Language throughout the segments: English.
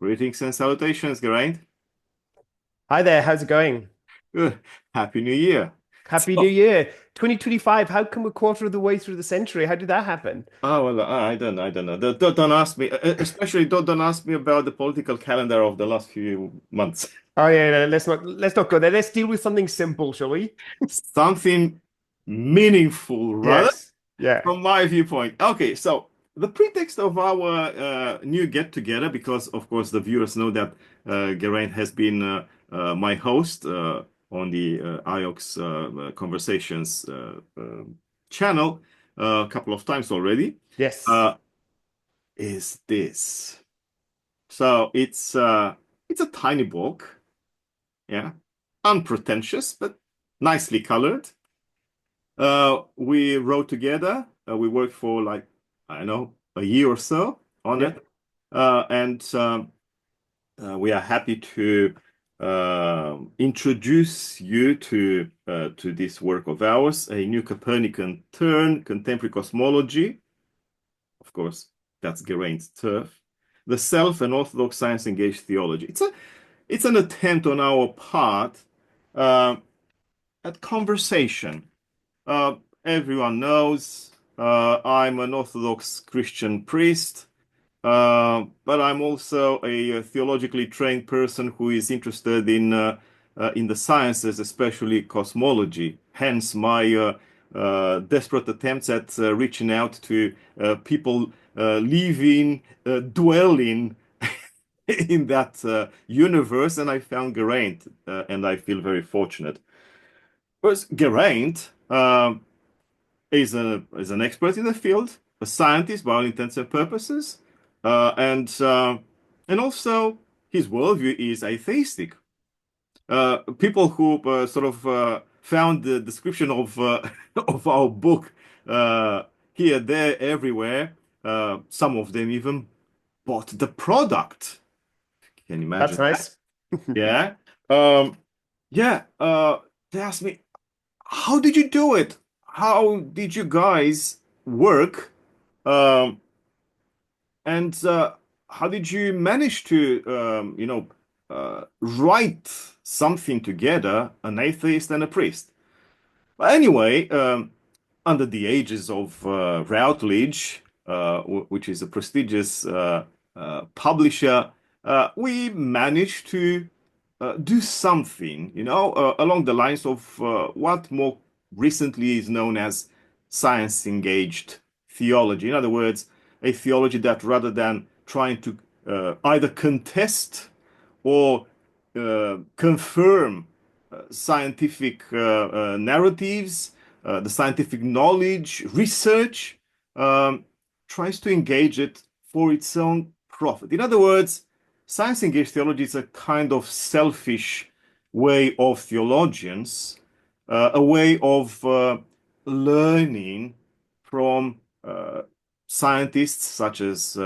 Greetings and salutations, Geraint. Hi there, how's it going? Good. Happy New Year. Happy New So, Year. 2025, how come we're quarter of the way through the century? How did that happen? well, I don't know. Don't ask me, especially don't ask me about the political calendar of the last few months. Oh yeah, no, let's not go there. Let's deal with something simple, shall we? Something meaningful, rather, Yes. Yeah. from my viewpoint. Okay, so the pretext of our new get together, because of course the viewers know that Geraint has been my host on the AIOCS Conversations channel a couple of times already, Yes. uh, is this. So it's a tiny book, yeah, unpretentious but nicely colored. We wrote together. We worked for like, I don't know, a year or so on Yeah. it. And we are happy to introduce you to this work of ours, a new Copernican turn, contemporary cosmology. Of course, that's Geraint's turf. The self and Orthodox Science-Engaged Theology. It's an attempt on our part uh, at conversation. Uh, Everyone knows I'm an Orthodox Christian priest, but I'm also a theologically trained person who is interested in the sciences, especially cosmology. Hence my desperate attempts at reaching out to people living, dwelling in that universe, and I found Geraint, and I feel very fortunate. First, Geraint is an expert in the field, a scientist by all intents and purposes, and also his worldview is atheistic. People who sort of found the description of of our book here, there, everywhere. Some of them even bought the product. Can you That's imagine that? nice. Yeah. Um, yeah. They asked me, how did you do it? How did you guys work? Um, and how did you manage to, write something together, an atheist and a priest? But anyway, under the aegis of Routledge, which is a prestigious publisher, we managed to do something, along the lines of what more recently is known as science-engaged theology. In other words, a theology that rather than trying to either contest or confirm scientific narratives, the scientific knowledge, research, um, tries to engage it for its own profit. In other words, science-engaged theology is a kind of selfish way of theologians, a way of learning from scientists such as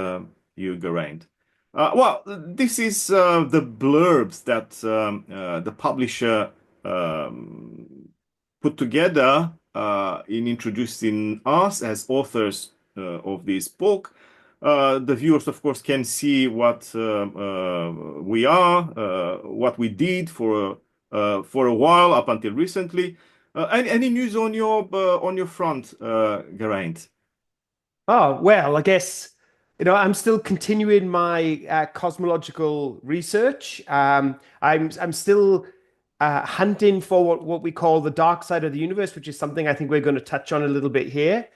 you, Geraint. This is the blurbs that the publisher um, put together in introducing us as authors of this book. The viewers, of course, can see what we are, what we did for a while up until recently. Any news on your front, Geraint? Oh, well, I guess, I'm still continuing my cosmological research. I'm still hunting for what we call the dark side of the universe, which is something I think we're going to touch on a little bit here.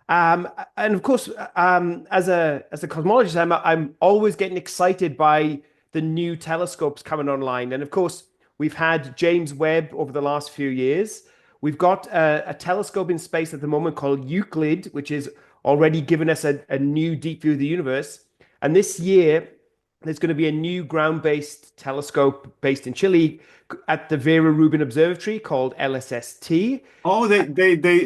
And of course, as a cosmologist, I'm always getting excited by the new telescopes coming online. And of course, we've had James Webb over the last few years. We've got a telescope in space at the moment called Euclid, which is already given us a new deep view of the universe. And this year, there's going to be a new ground-based telescope based in Chile at the Vera Rubin Observatory called LSST. Oh,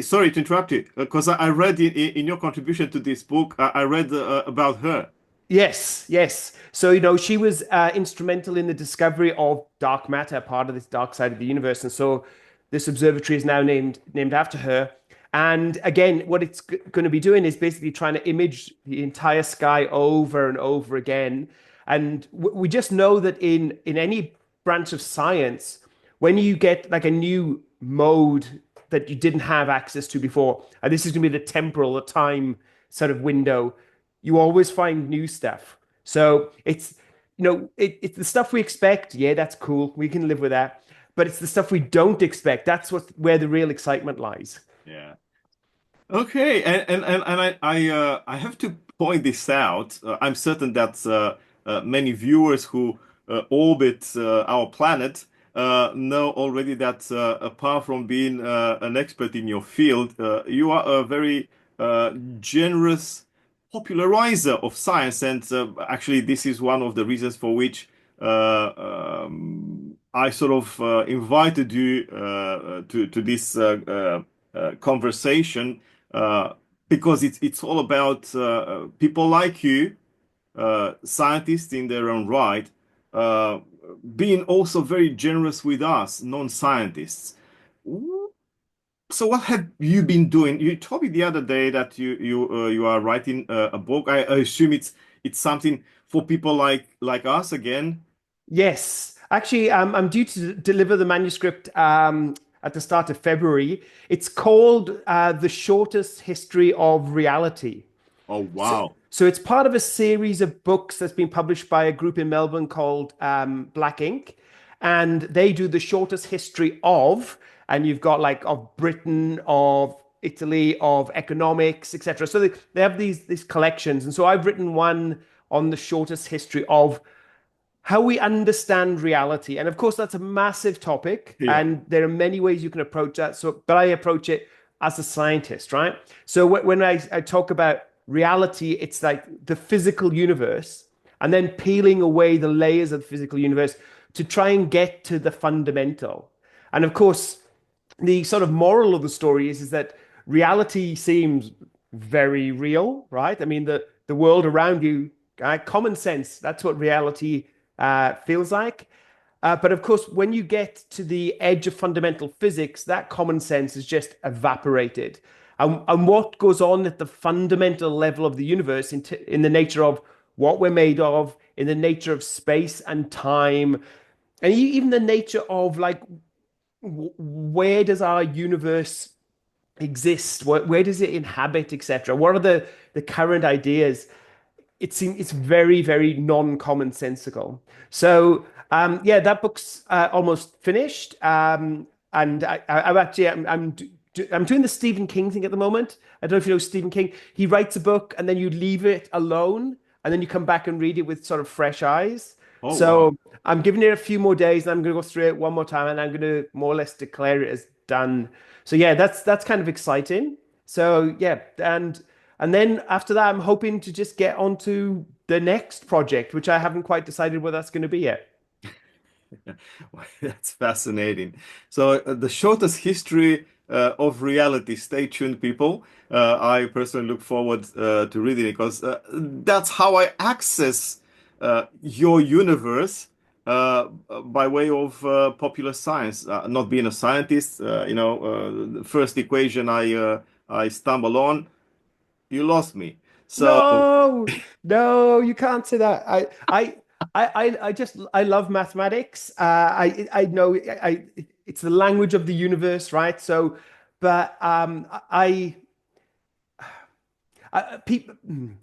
sorry to interrupt you, because I read in your contribution to this book, I read about her. Yes, yes. So, she was instrumental in the discovery of dark matter, part of this dark side of the universe. And so this observatory is now named after her. And again, what it's going to be doing is basically trying to image the entire sky over and over again. And we just know that in any branch of science, when you get like a new mode that you didn't have access to before, and this is going to be the temporal, the time sort of window, you always find new stuff. So it's the stuff we expect. Yeah, that's cool. We can live with that. But it's the stuff we don't expect. That's where the real excitement lies. Yeah. Okay, and I have to point this out. I'm certain that many viewers who orbit our planet know already that apart from being an expert in your field, you are a very generous popularizer of science, and actually, this is one of the reasons for which I sort of invited you to this conversation because it's all about people like you, scientists in their own right, uh, being also very generous with us, non-scientists. So what have you been doing? You told me the other day that you are writing a book. I assume it's something for people like us again. Yes, actually, I'm due to deliver the manuscript at the start of February. It's called The Shortest History of Reality. Oh So, wow. so it's part of a series of books that's been published by a group in Melbourne called Black Ink, and they do the shortest history of, and you've got like of Britain, of Italy, of economics, etc. So they have these collections, and so I've written one on the shortest history of how we understand reality. And of course, that's a massive topic, Yeah. and there are many ways you can approach that. So, but I approach it as a scientist, right? So when I talk about reality, it's like the physical universe, and then peeling away the layers of the physical universe to try and get to the fundamental. And of course, the sort of moral of the story is that reality seems very real, right? I mean, the world around you, common sense, that's what reality feels like. But of course, when you get to the edge of fundamental physics, that common sense is just evaporated. And what goes on at the fundamental level of the universe in the nature of what we're made of, in the nature of space and time, and even the nature of like where does our universe exist? Where does it inhabit, etc.? What are the current ideas? It seems it's very, very non-commonsensical. So yeah, that book's almost finished. And I'm actually I'm doing the Stephen King thing at the moment. I don't know if you know Stephen King. He writes a book and then you leave it alone and then you come back and read it with sort of fresh eyes. Oh wow. So I'm giving it a few more days and I'm going to go through it one more time and I'm going to more or less declare it as done. So yeah, that's kind of exciting. So yeah, and then after that, I'm hoping to just get onto the next project, which I haven't quite decided what that's going to be yet. That's fascinating. So, the shortest history of reality. Stay tuned, people. I personally look forward to reading it because that's how I access your universe by way of popular science. Not being a scientist, the first equation I stumble on, you lost me. So, No, no, you can't say that. I just I love mathematics. I know it's the language of the universe, right? So, but people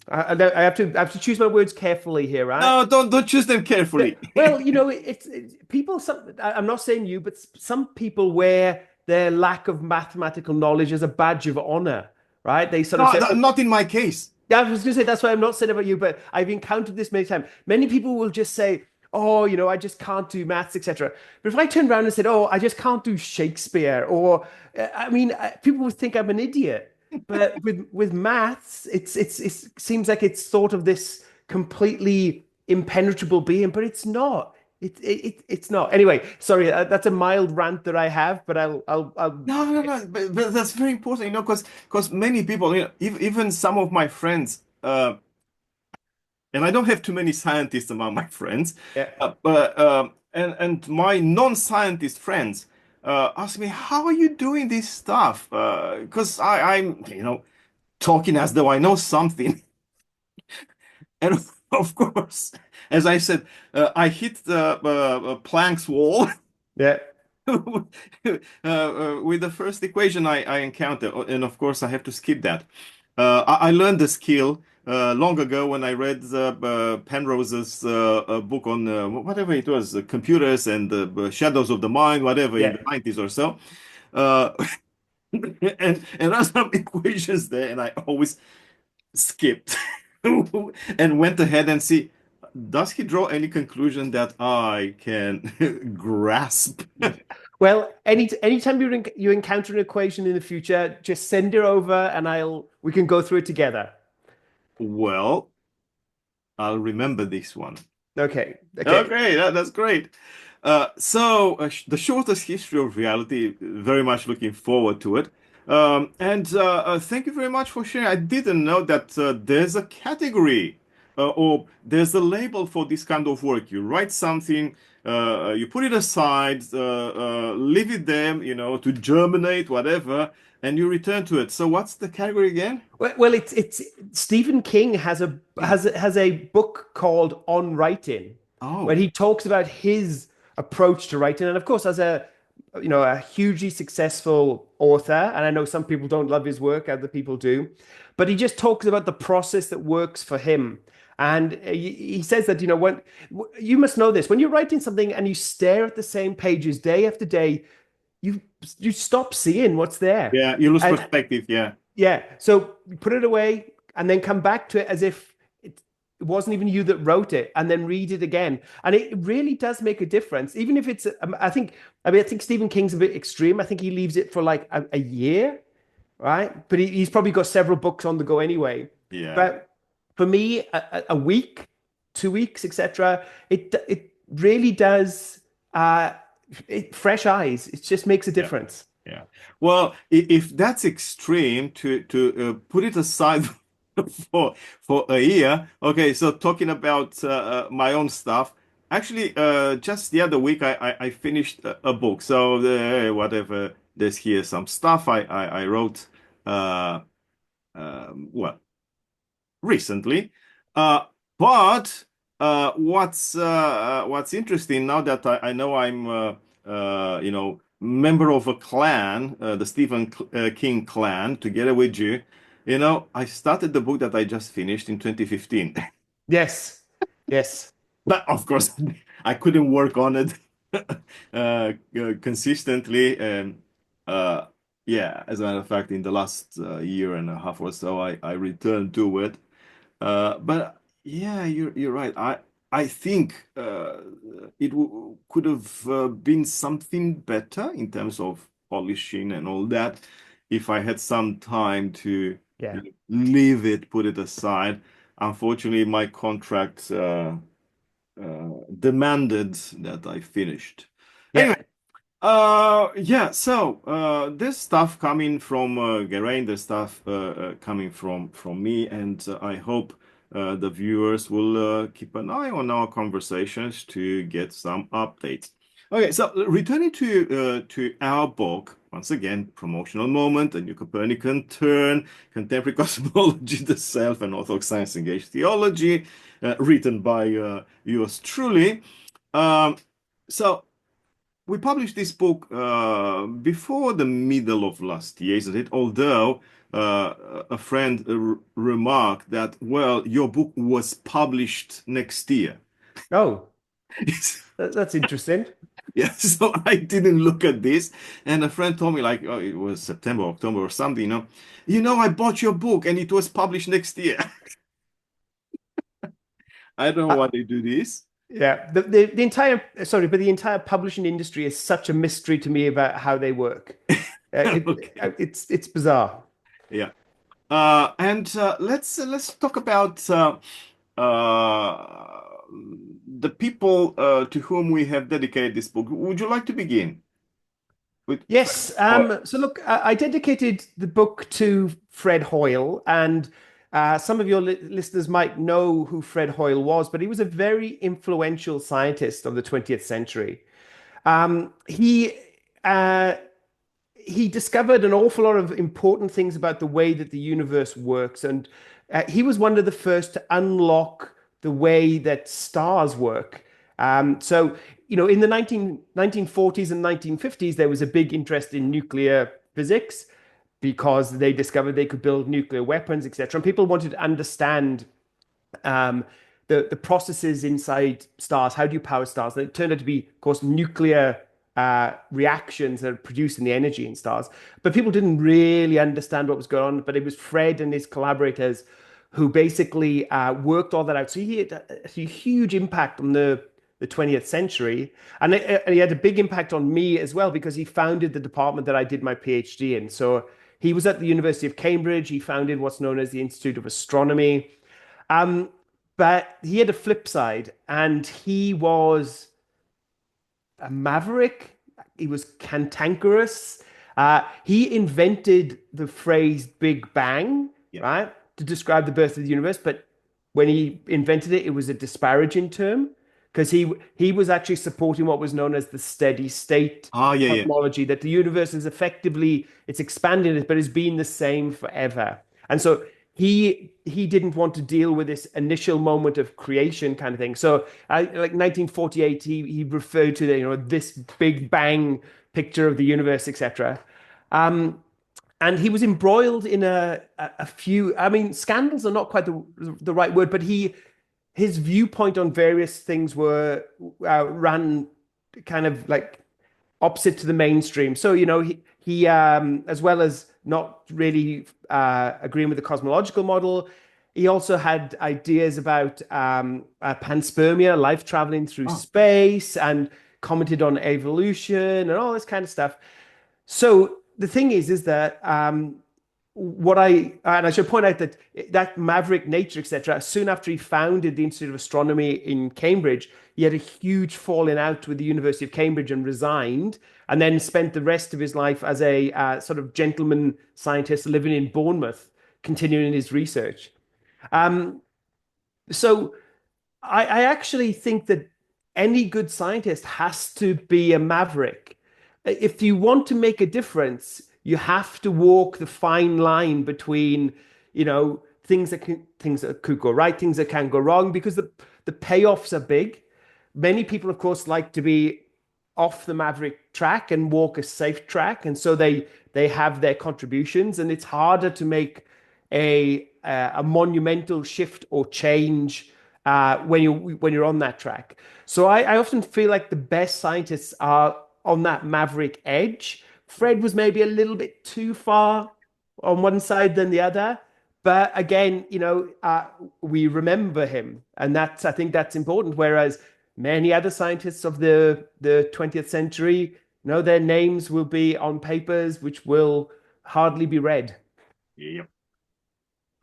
I have to choose my words carefully here, right? no, don't choose them carefully. Well, it's people. I'm not saying you, but some people wear their lack of mathematical knowledge as a badge of honor, right? They sort of No, say, "Oh, not in my case. yeah." I was going to say that's why I'm not saying about you, but I've encountered this many times. Many people will just say, "Oh, I just can't do maths, etc." But if I turned around and said, "Oh, I just can't do Shakespeare," or I mean, people would think I'm an idiot. But with maths, it seems like it's sort of this completely impenetrable being, but it's not. It's not. Anyway, sorry, that's a mild rant that I have, but I'll No, no, no. But that's very important, because many people, even some of my friends, and I don't have too many scientists among my friends, yeah. but and my non-scientist friends ask me, "How are you doing this stuff?" Because I'm talking as though I know something. And of course, as I said, I hit the Planck's wall Yeah. with the first equation I encountered. And of course, I have to skip that. I learned the skill long ago when I read Penrose's book on whatever it was, computers and the shadows of the mind, whatever, in Yeah. the 90s or so. Uh, and there are some equations there, and I always skipped and went ahead and see, does he draw any conclusion that I can grasp? Well, anytime you encounter an equation in the future, just send it over and we can go through it together. Well, I'll remember this one. Okay. Okay. Okay, that's great. The shortest history of reality, very much looking forward to it. And thank you very much for sharing. I didn't know that there's a category or there's a label for this kind of work. You write something, you put it aside, leave it there, to germinate, whatever, and you return to it. So what's the category again? Well, it's Stephen King has a book called On Writing, where Oh, he talks about his approach to writing, and of course, as a hugely successful author, and I know some people don't love his work, other people do, but he just talks about the process that works for him. And he says that, when you must know this, when you're writing something and you stare at the same pages day after day, you you stop seeing what's there. yeah, you lose And perspective. Yeah, yeah. So you put it away and then come back to it as if it wasn't even you that wrote it, and then read it again. And it really does make a difference. Even if it's, I think Stephen King's a bit extreme. I think he leaves it for like a year, right? But he's probably got several books on the go anyway. yeah. But for me, a week, 2 weeks, etc., it really does, fresh eyes. It just makes a Yeah. difference. Yeah. Well, if that's extreme to put it aside for a year. Okay, so talking about my own stuff. Actually, just the other week I finished a book. So whatever, there's here some stuff I wrote. Uh, well, recently. Uh, but what's interesting now that I know I'm member of a clan, the Stephen King clan, together with you. I started the book that I just finished in 2015. Yes. Yes. But of course, I couldn't work on it consistently. And uh, yeah, as a matter of fact, in the last year and a half or so, I returned to it. But yeah, you're right. I think it w could have been something better in terms of polishing and all that if I had some time to Yeah. leave it, put it aside. Unfortunately, my contract demanded that I finished. Yeah. Anyway, yeah, so there's stuff coming from Geraint, there's stuff coming from me, and I hope the viewers will keep an eye on our conversations to get some updates. Okay, so returning to our book, once again, promotional moment, a new Copernican turn, contemporary cosmology, the self, and Orthodox Science-Engaged Theology, written by yours truly. Um, so we published this book before the middle of last year, isn't it? Although a friend remarked that, well, your book was published next year. Oh, that's interesting. Yeah, so I didn't look at this, and a friend told me like, oh, it was September, October, or something. I bought your book, and it was published next year. I don't know Uh, why they do this. yeah, the entire sorry, but the entire publishing industry is such a mystery to me about how they work. Okay, It's bizarre. yeah. And let's talk about uh, the people to whom we have dedicated this book. Would you like to begin with Fred? Yes. So look, I dedicated the book to Fred Hoyle, and some of your listeners might know who Fred Hoyle was, but he was a very influential scientist of the 20th century. Um, he uh, he discovered an awful lot of important things about the way that the universe works, and He was one of the first to unlock the way that stars work. So, in the 1940s and 1950s, there was a big interest in nuclear physics because they discovered they could build nuclear weapons, etc. And people wanted to understand um, the processes inside stars. How do you power stars? And it turned out to be, of course, nuclear reactions that are producing the energy in stars. But people didn't really understand what was going on. But it was Fred and his collaborators who basically worked all that out. So he had a huge impact on the 20th century. And he had a big impact on me as well because he founded the department that I did my PhD in. So he was at the University of Cambridge. He founded what's known as the Institute of Astronomy. Um, but he had a flip side, and he was a maverick. He was cantankerous. He invented the phrase Big Bang, Yeah. right, to describe the birth of the universe. But when he invented it, it was a disparaging term because he was actually supporting what was known as the steady state Yeah, yeah. cosmology, that the universe is effectively it's expanded, but it's been the same forever. And so he didn't want to deal with this initial moment of creation kind of thing. So like 1948, he referred to the, this Big Bang picture of the universe, etc. And he was embroiled in a few. I mean, scandals are not quite the right word, but his viewpoint on various things were ran kind of like opposite to the mainstream. So, he as well as not really agreeing with the cosmological model, he also had ideas about panspermia, life traveling through Oh, space, and commented on evolution and all this kind of stuff. So the thing is that what I should point out that that maverick nature, etc. Soon after he founded the Institute of Astronomy in Cambridge, he had a huge falling out with the University of Cambridge and resigned, and then spent the rest of his life as a sort of gentleman scientist living in Bournemouth, continuing his research. Um, so I actually think that any good scientist has to be a maverick. If you want to make a difference, you have to walk the fine line between, things that could go right, things that can go wrong, because the payoffs are big. Many people, of course, like to be off the maverick track and walk a safe track, and so they have their contributions, and it's harder to make a monumental shift or change when you're on that track. So I often feel like the best scientists are on that maverick edge. Fred was maybe a little bit too far on one side than the other, but again, we remember him, and I think that's important. Whereas many other scientists of the 20th century, their names will be on papers which will hardly be read. yeah.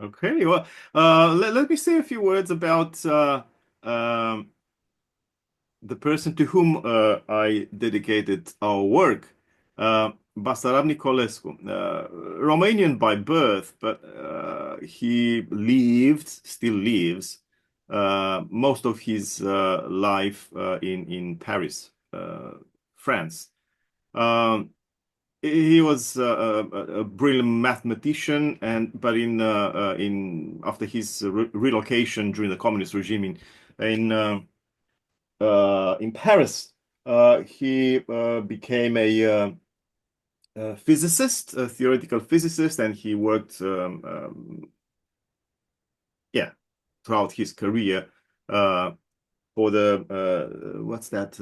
Okay. Well, let me say a few words about um, the person to whom I dedicated our work, Basarab Nicolescu, Romanian by birth, but he still lives, most of his life in Paris, France. Um, he was a brilliant mathematician, but in after his relocation during the communist regime in Paris, he became a physicist, a theoretical physicist, and he worked, yeah, throughout his career for the what's that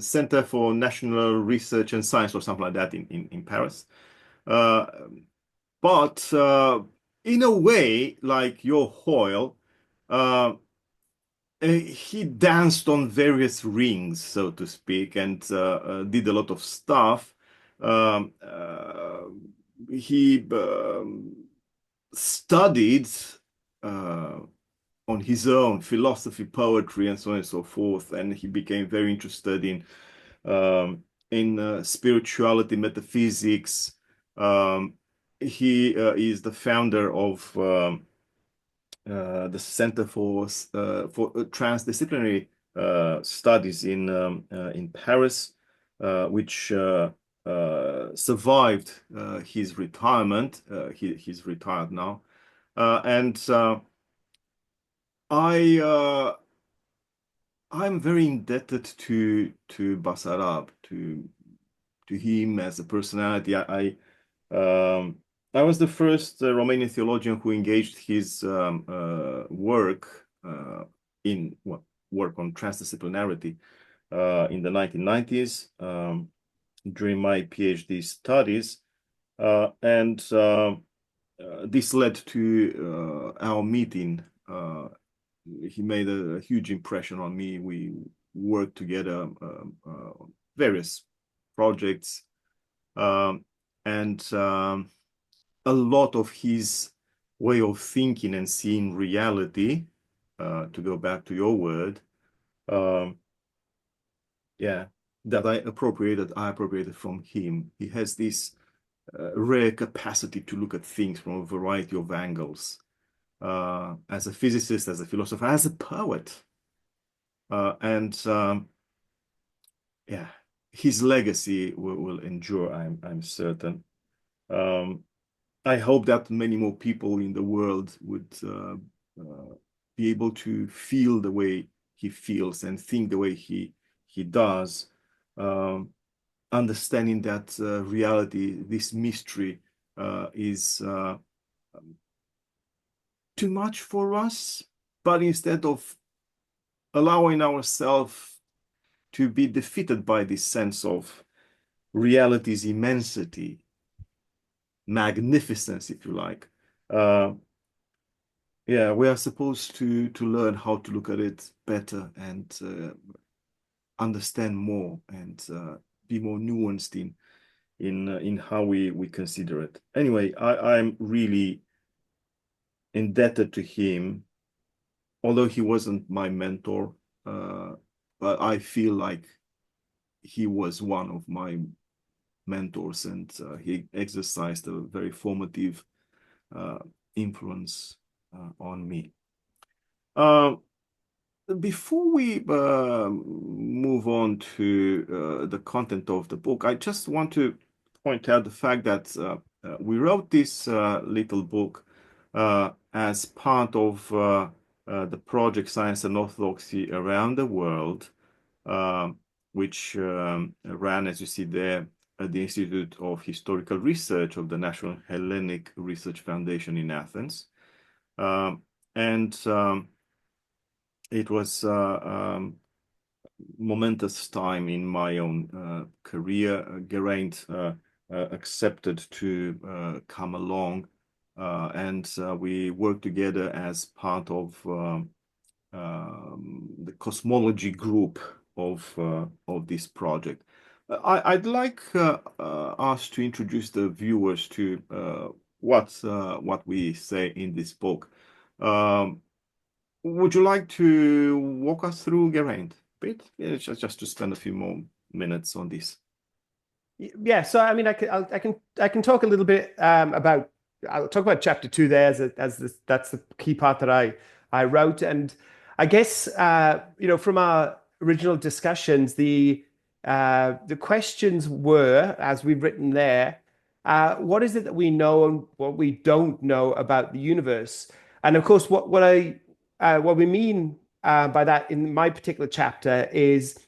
Center for National Research and Science or something like that in Paris. Uh, but in a way, like your Hoyle, uh, he danced on various rings, so to speak, and did a lot of stuff. Um, uh, he studied uh, on his own philosophy, poetry, and so on and so forth, and he became very interested in spirituality, metaphysics. Um, he is the founder of the Center for Transdisciplinary Studies in Paris, which survived his retirement. He's retired now. And I I'm very indebted to Basarab, to him as a personality. I was the first Romanian theologian who engaged his work in well, work on transdisciplinarity in the 1990s during my PhD studies, and this led to our meeting. He made a huge impression on me. We worked together on various projects, um, and a lot of his way of thinking and seeing reality, to go back to your word, um, yeah, that I appropriated from him. He has this rare capacity to look at things from a variety of angles. As a physicist, as a philosopher, as a poet, and yeah, his legacy will endure. I'm certain. Um, I hope that many more people in the world would be able to feel the way he feels and think the way he does, um, understanding that reality, this mystery, is too much for us, but instead of allowing ourselves to be defeated by this sense of reality's immensity, magnificence, if you like. Uh, yeah, we are supposed to learn how to look at it better and understand more and be more nuanced in how we consider it. Anyway, I'm really indebted to him, although he wasn't my mentor, uh, but I feel like he was one of my mentors, and he exercised a very formative uh, influence on me. Uh, Before we move on to the content of the book, I just want to point out the fact that we wrote this little book as part of the project Science and Orthodoxy Around the World, which ran, as you see there, at the Institute of Historical Research of the National Hellenic Research Foundation in Athens. And it was momentous time in my own career. Geraint accepted to come along, and we worked together as part of the cosmology group of this project. I'd like us to introduce the viewers to what we say in this book. Um, would you like to walk us through Geraint a bit? Yeah, just to spend a few more minutes on this. Yeah, so I mean, I can talk a little bit about. I'll talk about chapter two there as this, that's the key part that I wrote, and I guess from our original discussions, the questions were, as we've written there, what is it that we know and what we don't know about the universe, and of course, what we mean by that in my particular chapter is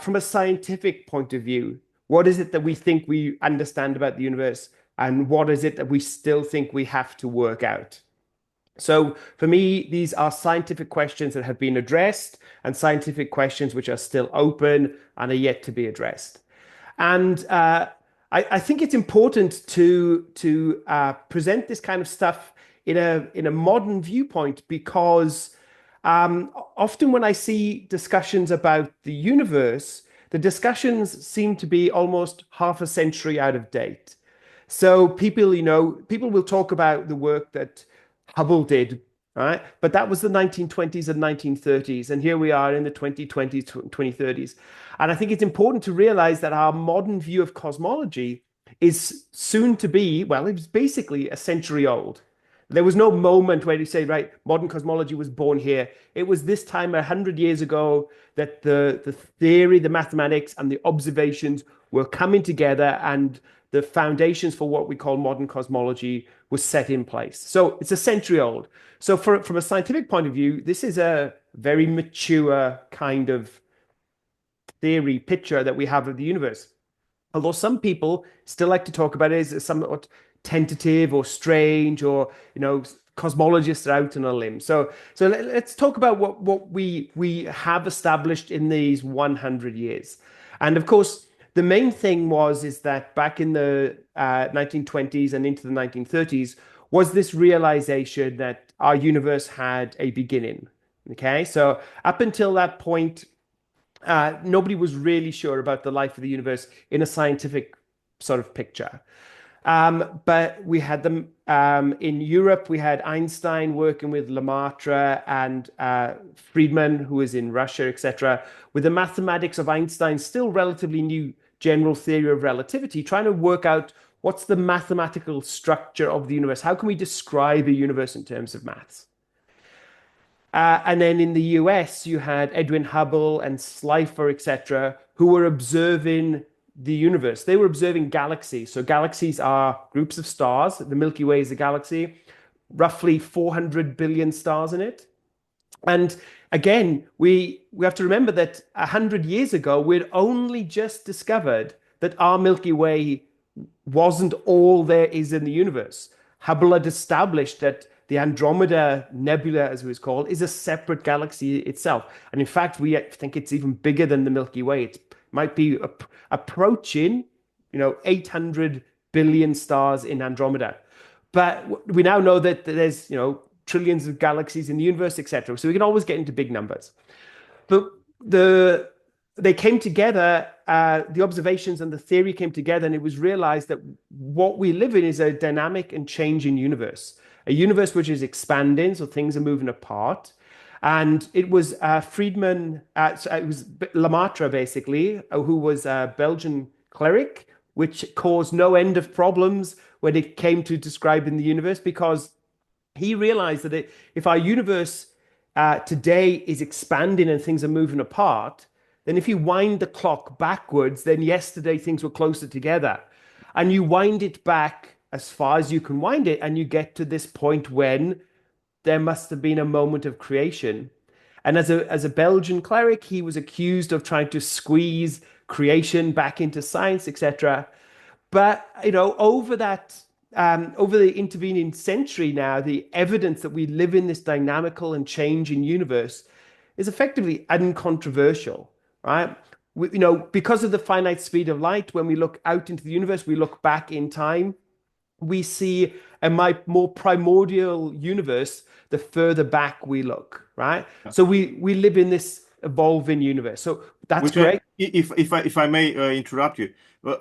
from a scientific point of view. What is it that we think we understand about the universe, and what is it that we still think we have to work out? So for me, these are scientific questions that have been addressed and scientific questions which are still open and are yet to be addressed. And I think it's important to present this kind of stuff in a modern viewpoint because often when I see discussions about the universe, the discussions seem to be almost half a century out of date. So people will talk about the work that Hubble did, right? But that was the 1920s and 1930s. And here we are in the 2020s, 2030s. And I think it's important to realize that our modern view of cosmology is soon to be, well, it was basically a century old. There was no moment where you say, right, modern cosmology was born here. It was this time 100 years ago that the theory, the mathematics, and the observations were coming together and the foundations for what we call modern cosmology was set in place. So it's a century old. So from a scientific point of view, this is a very mature kind of theory picture that we have of the universe. Although some people still like to talk about it as somewhat tentative or strange, or cosmologists are out on a limb. So let's talk about what we have established in these 100 years. And of course, the main thing is that back in the 1920s and into the 1930s was this realization that our universe had a beginning. Okay, so up until that point, nobody was really sure about the life of the universe in a scientific sort of picture. But we had them in Europe. We had Einstein working with Lemaitre and Friedman, who was in Russia, etc., with the mathematics of Einstein's still relatively new general theory of relativity, trying to work out what's the mathematical structure of the universe. How can we describe a universe in terms of maths? And then in the US, you had Edwin Hubble and Slipher, etc., who were observing the universe. They were observing galaxies. So galaxies are groups of stars. The Milky Way is a galaxy, roughly 400 billion stars in it. And again, we have to remember that 100 years ago, we'd only just discovered that our Milky Way wasn't all there is in the universe. Hubble had established that the Andromeda Nebula, as it was called, is a separate galaxy itself. And in fact, we think it's even bigger than the Milky Way. It might be approaching, 800 billion stars in Andromeda. But we now know that there's, trillions of galaxies in the universe, etc. So we can always get into big numbers. But they came together, the observations and the theory came together, and it was realized that what we live in is a dynamic and changing universe, a universe which is expanding, so things are moving apart. And it was Friedman, it was Lemaitre, basically, who was a Belgian cleric, which caused no end of problems when it came to describing the universe, because he realized that if our universe today is expanding and things are moving apart, then if you wind the clock backwards, then yesterday things were closer together. And you wind it back as far as you can wind it, and you get to this point when there must have been a moment of creation. And as a Belgian cleric, he was accused of trying to squeeze creation back into science, etc. But over the intervening century now, the evidence that we live in this dynamical and changing universe is effectively uncontroversial, right? Because of the finite speed of light, when we look out into the universe, we look back in time, we see a more primordial universe the further back we look, right? So we live in this evolving universe. So that's great. If I may interrupt you,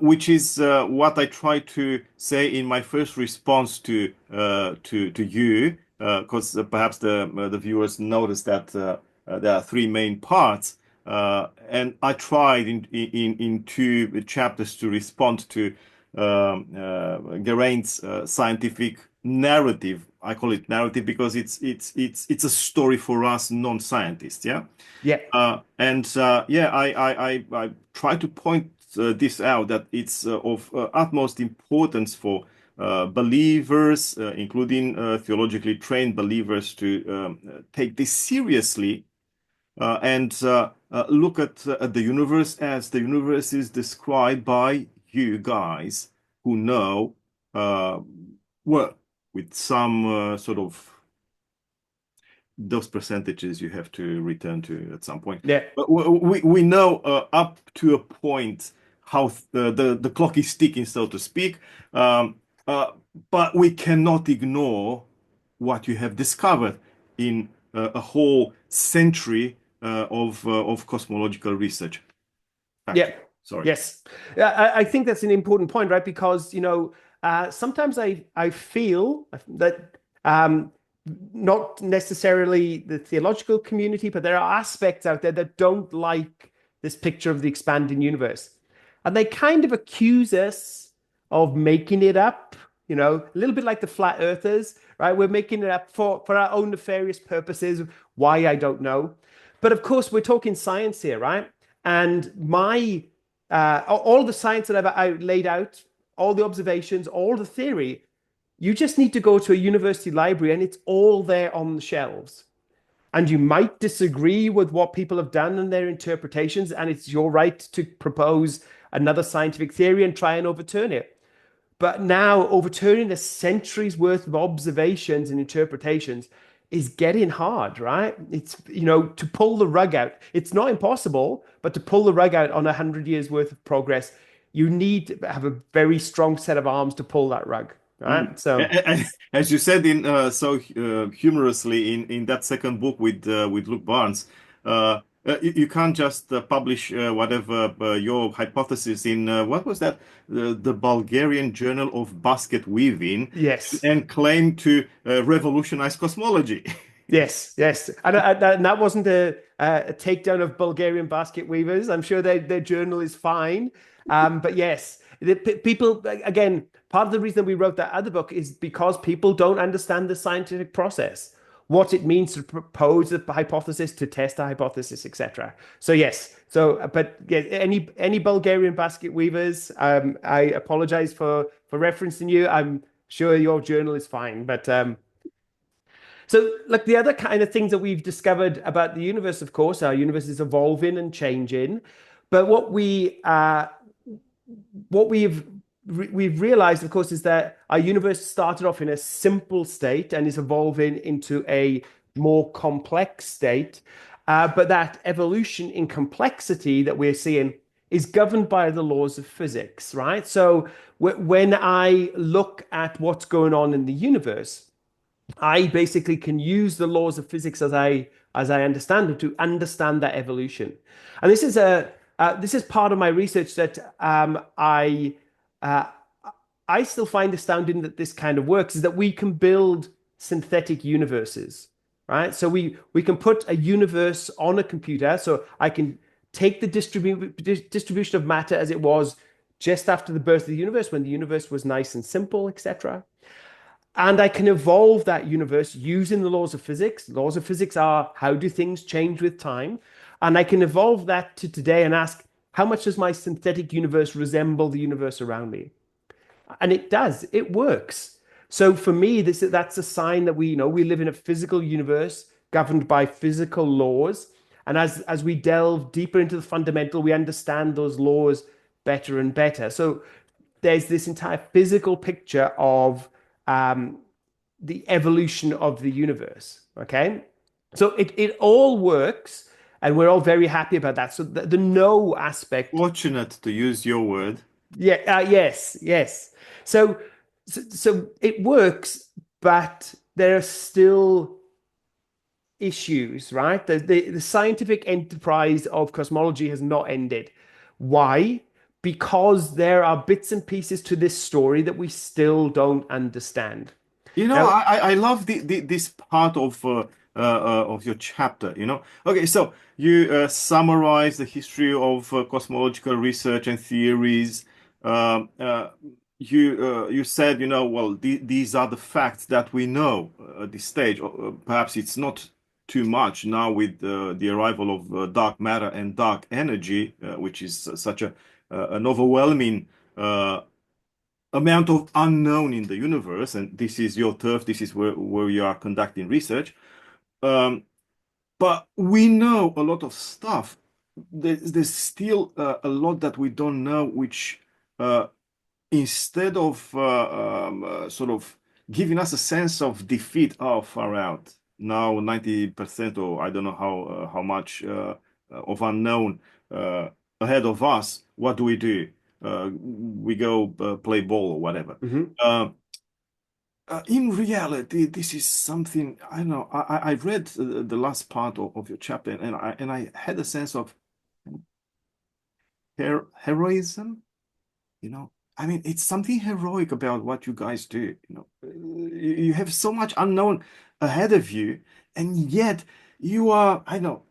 which is what I tried to say in my first response to you, because perhaps the viewers noticed that there are three main parts, and I tried in two chapters to respond to Geraint's scientific narrative. I call it narrative because it's a story for us non-scientists. Yeah. Yeah. I try to point this out, that it's of utmost importance for believers, including theologically trained believers, to take this seriously and look at the universe as the universe is described by you guys who know, well, with some sort of those percentages you have to return to at some point. Yeah. But we know up to a point how the clock is ticking, so to speak. But we cannot ignore what you have discovered in a whole century of cosmological research. Yeah. Sorry. Yes. I think that's an important point, right? Because, sometimes I feel that not necessarily the theological community, but there are aspects out there that don't like this picture of the expanding universe. And they kind of accuse us of making it up, a little bit like the flat earthers, right? We're making it up for our own nefarious purposes. Why, I don't know. But of course, we're talking science here, right? And all the science that I laid out all the observations, all the theory. You just need to go to a university library and it's all there on the shelves. And you might disagree with what people have done and their interpretations, and it's your right to propose another scientific theory and try and overturn it. But now overturning a century's worth of observations and interpretations is getting hard, right? It's, to pull the rug out. It's not impossible, but to pull the rug out on 100 years worth of progress, you need to have a very strong set of arms to pull that rug, Mm. right? So, As you said in humorously in that second book with Luke Barnes, you can't just publish whatever your hypothesis in what was that, the Bulgarian Journal of Basket Weaving, yes. and claim to revolutionize cosmology. Yes, yes, and that wasn't a takedown of Bulgarian basket weavers. I'm sure their journal is fine, but yes, people again. Part of the reason we wrote that other book is because people don't understand the scientific process, what it means to propose a hypothesis, to test a hypothesis, etc. So yes, but yeah, any Bulgarian basket weavers, I apologize for referencing you. I'm sure your journal is fine, but. So, like the other kind of things that we've discovered about the universe, of course, our universe is evolving and changing. But what we've realized, of course, is that our universe started off in a simple state and is evolving into a more complex state. But that evolution in complexity that we're seeing is governed by the laws of physics, right? So when I look at what's going on in the universe, I basically can use the laws of physics as I understand them to understand that evolution. And this is part of my research that uh, I still find astounding that this kind of works is that we can build synthetic universes, right? So we can put a universe on a computer. So I can take the distribution of matter as it was just after the birth of the universe, when the universe was nice and simple, etc. And I can evolve that universe using the laws of physics. Laws of physics are, how do things change with time? And I can evolve that to today and ask, how much does my synthetic universe resemble the universe around me? And it does, it works. So for me, that's a sign that we live in a physical universe governed by physical laws. And as we delve deeper into the fundamental, we understand those laws better and better. So there's this entire physical picture of um, the evolution of the universe. Okay, so it all works, and we're all very happy about that. So the no aspect, Fortunate, to use your word. yeah, yes, yes. So it works, but there are still issues, right? The scientific enterprise of cosmology has not ended. Why? Because there are bits and pieces to this story that we still don't understand. You know, Now, I love this part of your chapter. Okay, so you summarize the history of cosmological research and theories. Um, uh, you said, well, these are the facts that we know at this stage. Perhaps it's not too much now with the arrival of dark matter and dark energy, which is such an overwhelming amount of unknown in the universe, and this is your turf, this is where you are conducting research. Um, but we know a lot of stuff. There's still a lot that we don't know, which uh, instead of sort of giving us a sense of defeat, oh, far out. Now 90%, or I don't know how much of unknown uh, ahead of us, what do? We go play ball or whatever. mhm. Uh, in reality, this is something I don't know. I read the last part of your chapter, and I had a sense of heroism. I mean, it's something heroic about what you guys do. You have so much unknown ahead of you, and yet you are, I know,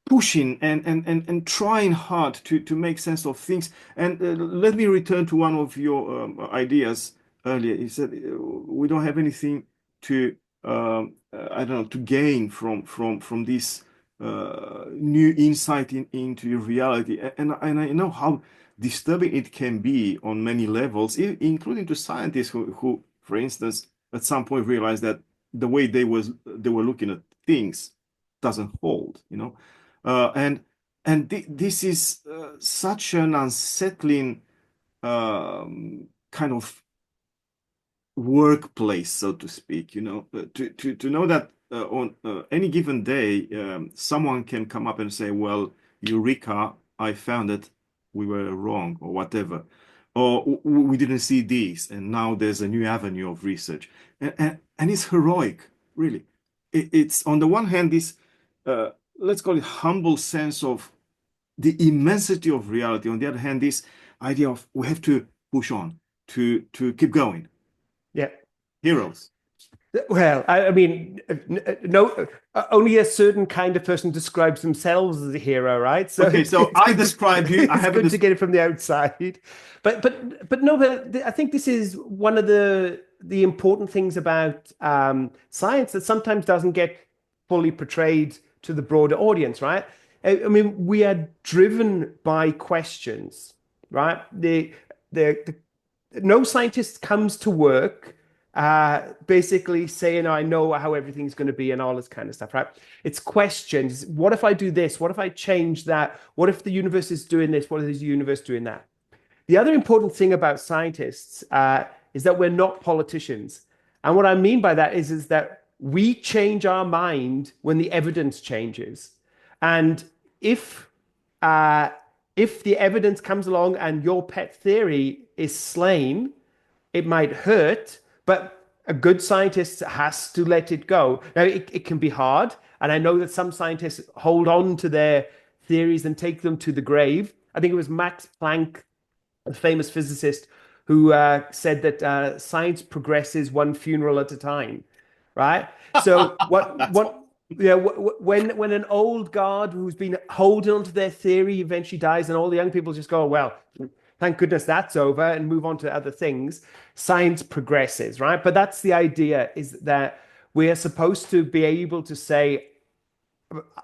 pushing and trying hard to make sense of things. And let me return to one of your ideas earlier. You said we don't have anything to, I don't know, to gain from this new insight into reality. And I know disturbing it can be on many levels, including to scientists who, for instance, at some point realized that the way they were looking at things doesn't hold, you know, and this is such an unsettling kind of workplace, so to speak, you know, to know that on any given day, someone can come up and say, well, Eureka, I found that we were wrong or whatever, or we didn't see this, and now there's a new avenue of research. And it's heroic, really. It's on the one hand, this, let's call it humble sense of the immensity of reality. On the other hand, this idea of we have to push on to keep going. Yeah. Heroes. Well, I mean, no, only a certain kind of person describes themselves as a hero, right? So okay, so I describe you. I it's haven't good to get it from the outside, but no, but I think this is one of the important things about science that sometimes doesn't get fully portrayed to the broader audience, right? I mean, we are driven by questions, right? The no scientist comes to work basically saying, I know how everything's going to be and all this kind of stuff, right? It's questions. What if I do this? What if I change that? What if the universe is doing this? What is the universe doing that? The other important thing about scientists is that we're not politicians. And what I mean by that is that we change our mind when the evidence changes. And if if the evidence comes along and your pet theory is slain, it might hurt, but a good scientist has to let it go. Now, it can be hard, and I know that some scientists hold on to their theories and take them to the grave. I think it was Max Planck, a famous physicist, who said that science progresses one funeral at a time, right? So what yeah, when an old guard who's been holding onto their theory eventually dies, and all the young people just go, well, thank goodness that's over, and move on to other things. Science progresses, right? But that's the idea, is that we are supposed to be able to say,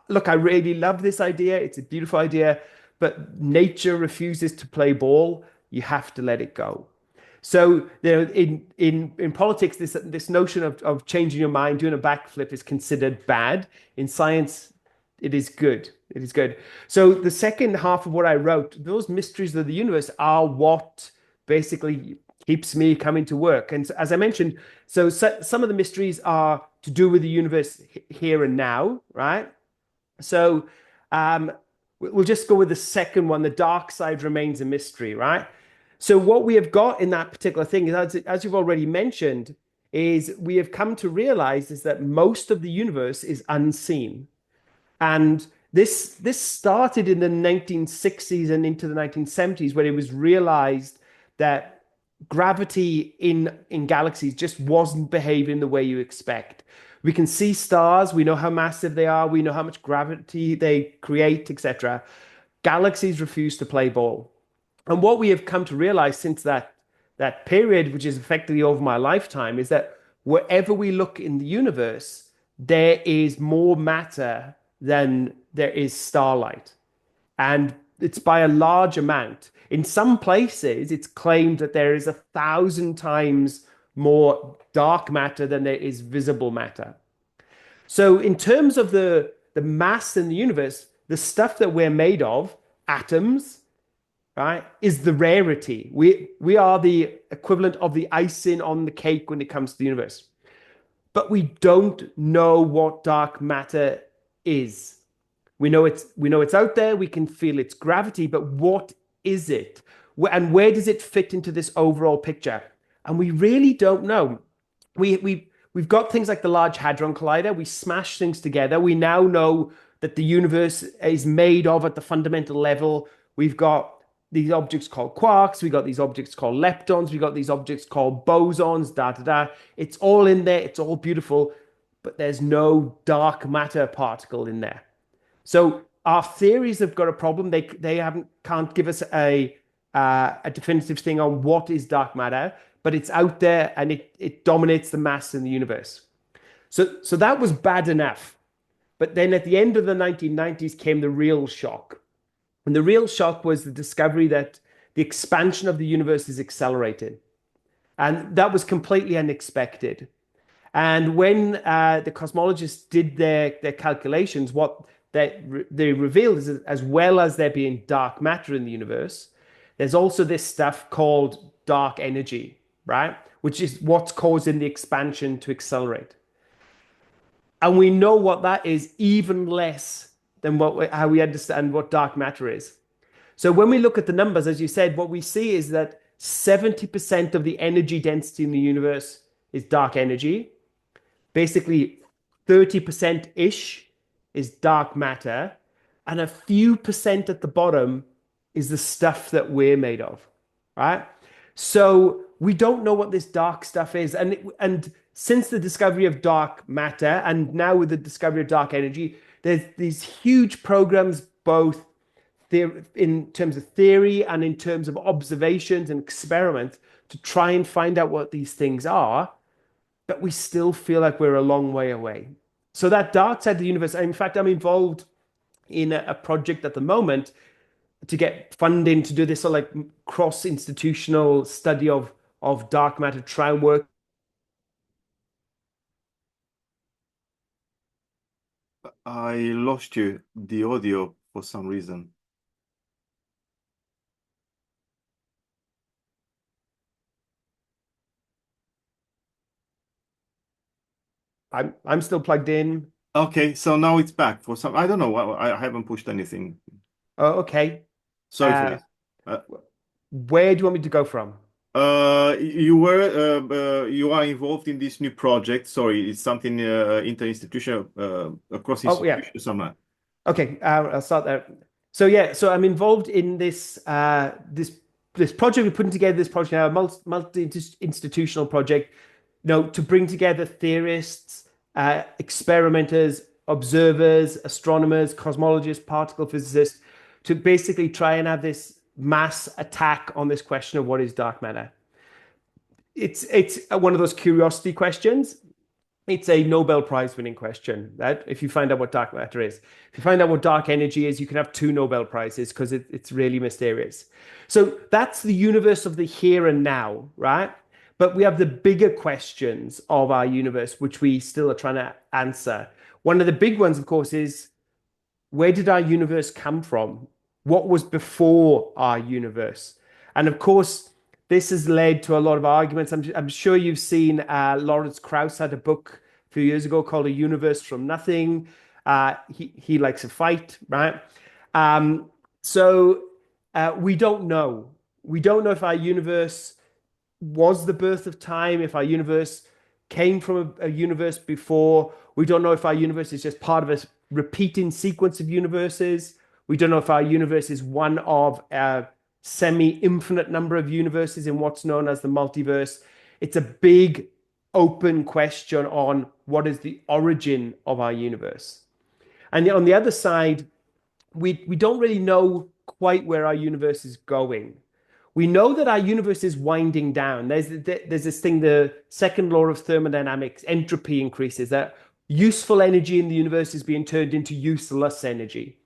look, I really love this idea. It's a beautiful idea, but nature refuses to play ball. You have to let it go. So in politics, this notion of changing your mind, doing a backflip is considered bad. In science, it is good. It is good. So the second half of what I wrote, those mysteries of the universe are what basically keeps me coming to work. And as I mentioned, so some of the mysteries are to do with the universe here and now, right? So we'll just go with the second one. The dark side remains a mystery, right? So what we have got in that particular thing is, as you've already mentioned, is we have come to realize is that most of the universe is unseen. And this started in the 1960s and into the 1970s, when it was realized that gravity in galaxies just wasn't behaving the way you expect. We can see stars, we know how massive they are, we know how much gravity they create, etc. Galaxies refuse to play ball. And what we have come to realize since that period, which is effectively over my lifetime, is that wherever we look in the universe, there is more matter than there is starlight. And it's by a large amount. In some places, it's claimed that there is 1,000 times more dark matter than there is visible matter. So in terms of the mass in the universe, the stuff that we're made of, atoms, right, is the rarity. We are the equivalent of the icing on the cake when it comes to the universe. But we don't know what dark matter is. We know it's out there, we can feel its gravity, but what is it? And where does it fit into this overall picture? And we really don't know. We've got things like the Large Hadron Collider. We smash things together. We now know that the universe is made of, at the fundamental level, we've got these objects called quarks, we got these objects called leptons, we got these objects called bosons, da da da. It's all in there, it's all beautiful, but there's no dark matter particle in there. So our theories have got a problem. They can't give us a definitive thing on what is dark matter, but it's out there and it dominates the mass in the universe. So that was bad enough. But then at the end of the 1990s came the real shock. And the real shock was the discovery that the expansion of the universe is accelerating. And that was completely unexpected. And when the cosmologists did their calculations, what they revealed is that as well as there being dark matter in the universe, there's also this stuff called dark energy, right? Which is what's causing the expansion to accelerate. And we know what that is even less than how we understand what dark matter is. So when we look at the numbers, as you said, what we see is that 70% of the energy density in the universe is dark energy. Basically, 30%-ish is dark matter, and a few percent at the bottom is the stuff that we're made of, right? So we don't know what this dark stuff is. And since the discovery of dark matter, and now with the discovery of dark energy, there's these huge programs, both in terms of theory and in terms of observations and experiments, to try and find out what these things are, but we still feel like we're a long way away. So that dark side of the universe, in fact, I'm involved in a project at the moment to get funding to do this sort of like cross-institutional study of dark matter, try and work. I lost you, the audio, for some reason. I'm still plugged in. Okay, so now it's back for some. I don't know. I haven't pushed anything. Oh, okay. Sorry for Uh, this. Uh, where do you want me to go from? you are involved in this new project. Sorry, it's something interinstitutional, across Oh, yeah. institutions, somewhere. Okay, I'll start there. So yeah, so I'm involved in this project. We're putting together this project now, a multi-institutional project, to bring together theorists, experimenters, observers, astronomers, cosmologists, particle physicists, to basically try and have this mass attack on this question of what is dark matter. It's one of those curiosity questions. It's a Nobel Prize winning question that if you find out what dark matter is, if you find out what dark energy is, you can have two Nobel Prizes because it's really mysterious. So that's the universe of the here and now, right? But we have the bigger questions of our universe, which we still are trying to answer. One of the big ones, of course, is where did our universe come from? What was before our universe? And of course, this has led to a lot of arguments. I'm sure you've seen Lawrence Krauss had a book a few years ago called A Universe from Nothing. He likes a fight, right? Um, so we don't know. We don't know if our universe was the birth of time, if our universe came from a universe before. We don't know if our universe is just part of a repeating sequence of universes. We don't know if our universe is one of a semi-infinite number of universes in what's known as the multiverse. It's a big open question on what is the origin of our universe. And on the other side, we don't really know quite where our universe is going. We know that our universe is winding down. There's this thing, the second law of thermodynamics, entropy increases, that useful energy in the universe is being turned into useless energy.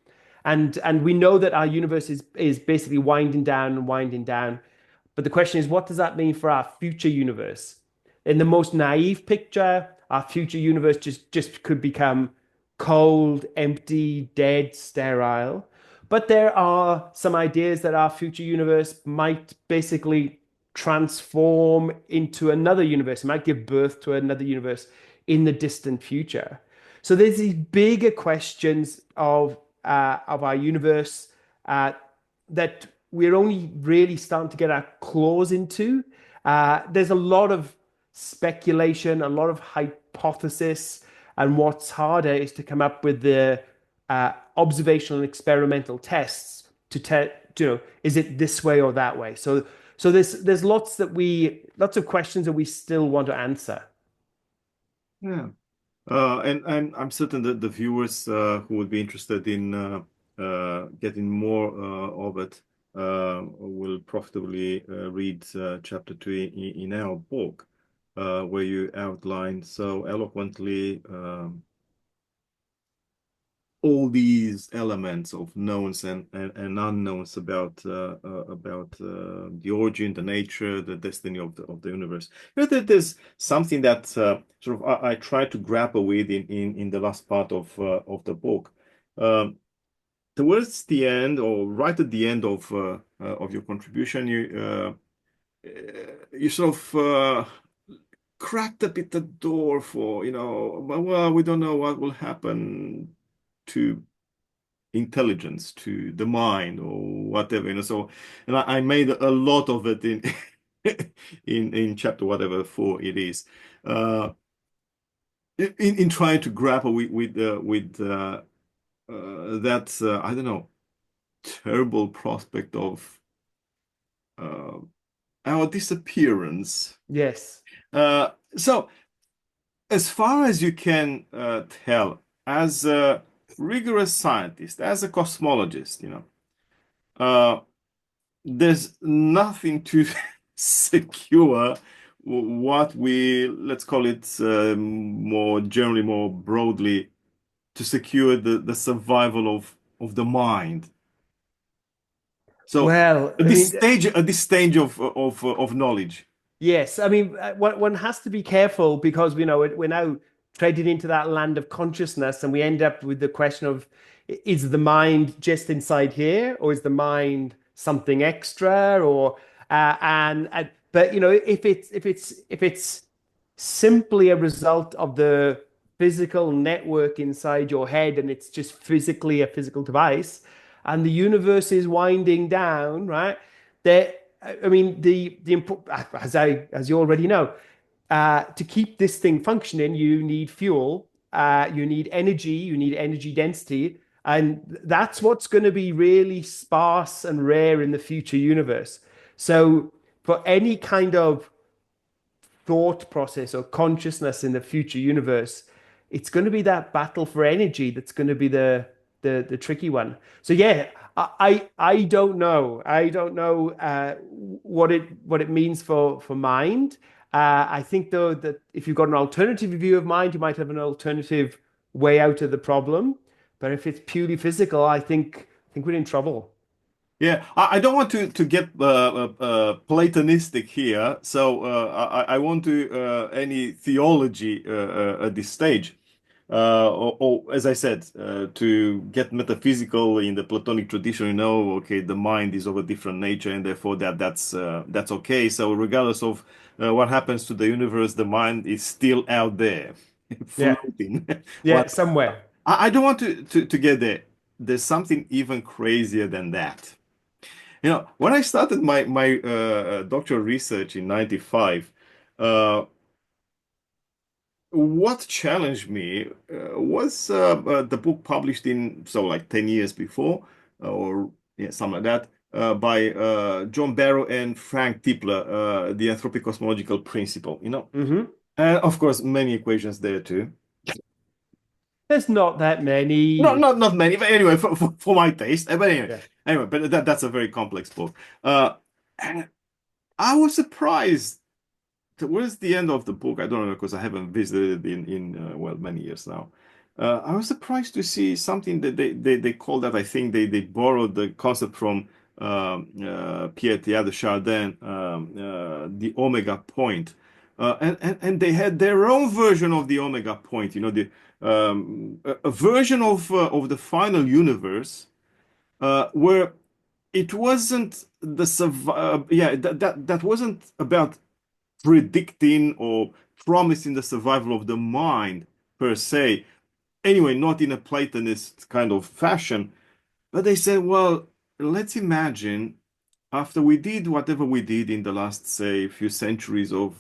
And we know that our universe is basically winding down and winding down. But the question is, what does that mean for our future universe? In the most naive picture, our future universe just could become cold, empty, dead, sterile. But there are some ideas that our future universe might basically transform into another universe. It might give birth to another universe in the distant future. So there's these bigger questions of our universe that we're only really starting to get our claws into. There's a lot of speculation, a lot of hypothesis, and what's harder is to come up with the observational and experimental tests to tell, is it this way or that way? So there's lots of questions that we still want to answer. Yeah. And I'm certain that the viewers who would be interested in getting more of it will profitably read chapter 2 in our book, where you outline so eloquently all these elements of knowns and unknowns about the origin, the nature, the destiny of the universe. There's something that sort of I try to grapple with in the last part of the book. Um, Towards the end, or right at the end of your contribution, you sort of cracked a bit the door for, well, we don't know what will happen to intelligence, to the mind, or whatever, so, and I made a lot of it in in chapter whatever 4 it is, in trying to grapple with that I don't know, terrible prospect of uh, our disappearance. Yes. So, as far as you can tell, as a rigorous scientist, as a cosmologist, uh, there's nothing to secure what we, let's call it more generally, more broadly, to secure the survival of the mind. So Well, I mean, at this stage of knowledge. yes, I mean, one has to be careful because we know we're now treading into that land of consciousness, and we end up with the question of is the mind just inside here, or is the mind something extra, or but if it's simply a result of the physical network inside your head, and it's just physically a physical device, and the universe is winding down, right? There, I mean, as you already know, to keep this thing functioning, you need fuel, you need energy density, and that's what's going to be really sparse and rare in the future universe. So, for any kind of thought process or consciousness in the future universe, it's going to be that battle for energy that's going to be the tricky one. So yeah, I don't know. I don't know what it means for mind. I think though that if you've got an alternative view of mind, you might have an alternative way out of the problem. But if it's purely physical, I think we're in trouble. Yeah, I don't want to get Platonistic here, so I won't do any theology at this stage. Or as I said, to get metaphysical in the Platonic tradition, okay, the mind is of a different nature, and therefore that's okay. So regardless of what happens to the universe, the mind is still out there, Yeah, floating. yeah, What somewhere. I don't want to get there. There's something even crazier than that. When I started my doctoral research in 95, uh, what challenged me was the book published in, so like 10 years before, or yeah, something like that, by John Barrow and Frank Tipler, The Anthropic-Cosmological Principle, Hmm. And of course, many equations there too. There's not that Not many. not not many, but anyway, for my taste. But Yeah. but that's a very complex book. And I was surprised towards the end of the book. I don't know because I haven't visited it in well, many years now. I was surprised to see something that they call that. I think they borrowed the concept from Pierre Teilhard de Chardin, the omega point, and they had their own version of the omega point. The a version of the final universe where it wasn't yeah, that wasn't about predicting or promising the survival of the mind per se. Anyway, not in a Platonist kind of fashion, but they said, well, let's imagine after we did whatever we did in the last, say, few centuries of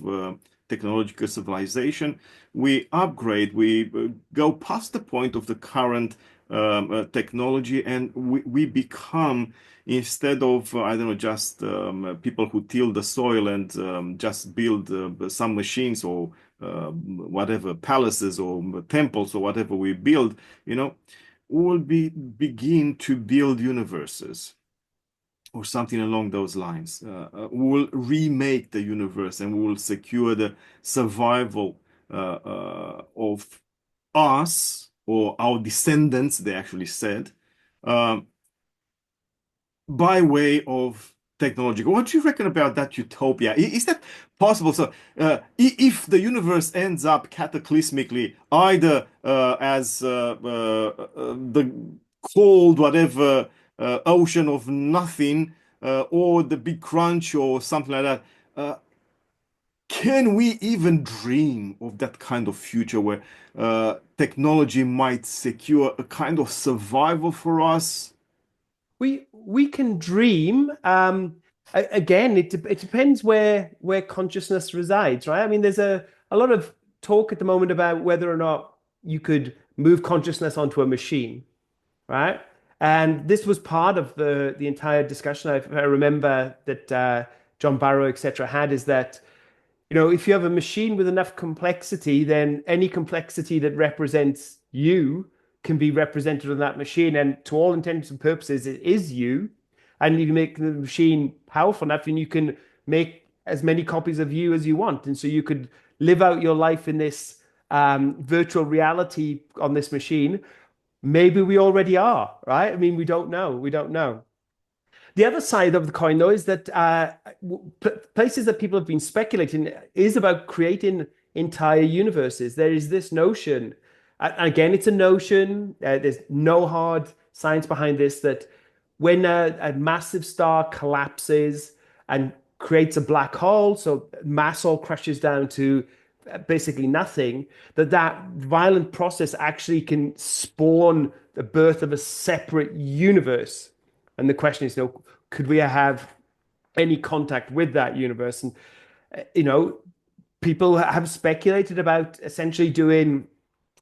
technological civilization, we upgrade, we go past the point of the current technology, and we become, instead of, I don't know, just people who till the soil and just build some machines or whatever, palaces or temples or whatever we build, we will begin to build universes or something along those lines. We will remake the universe and we will secure the survival of us or our descendants, they actually said, um, by way of technology. What do you reckon about that utopia? Is that possible? So, if the universe ends up cataclysmically, either as the cold, whatever, ocean of nothing, or the big crunch, or something like that, can we even dream of that kind of future where technology might secure a kind of survival for us? We can dream. Again, it depends where consciousness resides, right? I mean, there's a lot of talk at the moment about whether or not you could move consciousness onto a machine, right? And this was part of the entire discussion. I remember that John Barrow, etc., had is that if you have a machine with enough complexity, then any complexity that represents you can be represented on that machine. And to all intents and purposes, it is you. And you make the machine powerful enough, and you can make as many copies of you as you want. And so you could live out your life in this virtual reality on this machine. Maybe we already are, right? I mean, we don't know. We don't know. The other side of the coin, though, is that places that people have been speculating is about creating entire universes. There is this notion, and again, it's a notion. There's no hard science behind this. That when a massive star collapses and creates a black hole, so mass all crashes down to basically nothing, that violent process actually can spawn the birth of a separate universe. And the question is, could we have any contact with that universe? And you know, people have speculated about essentially doing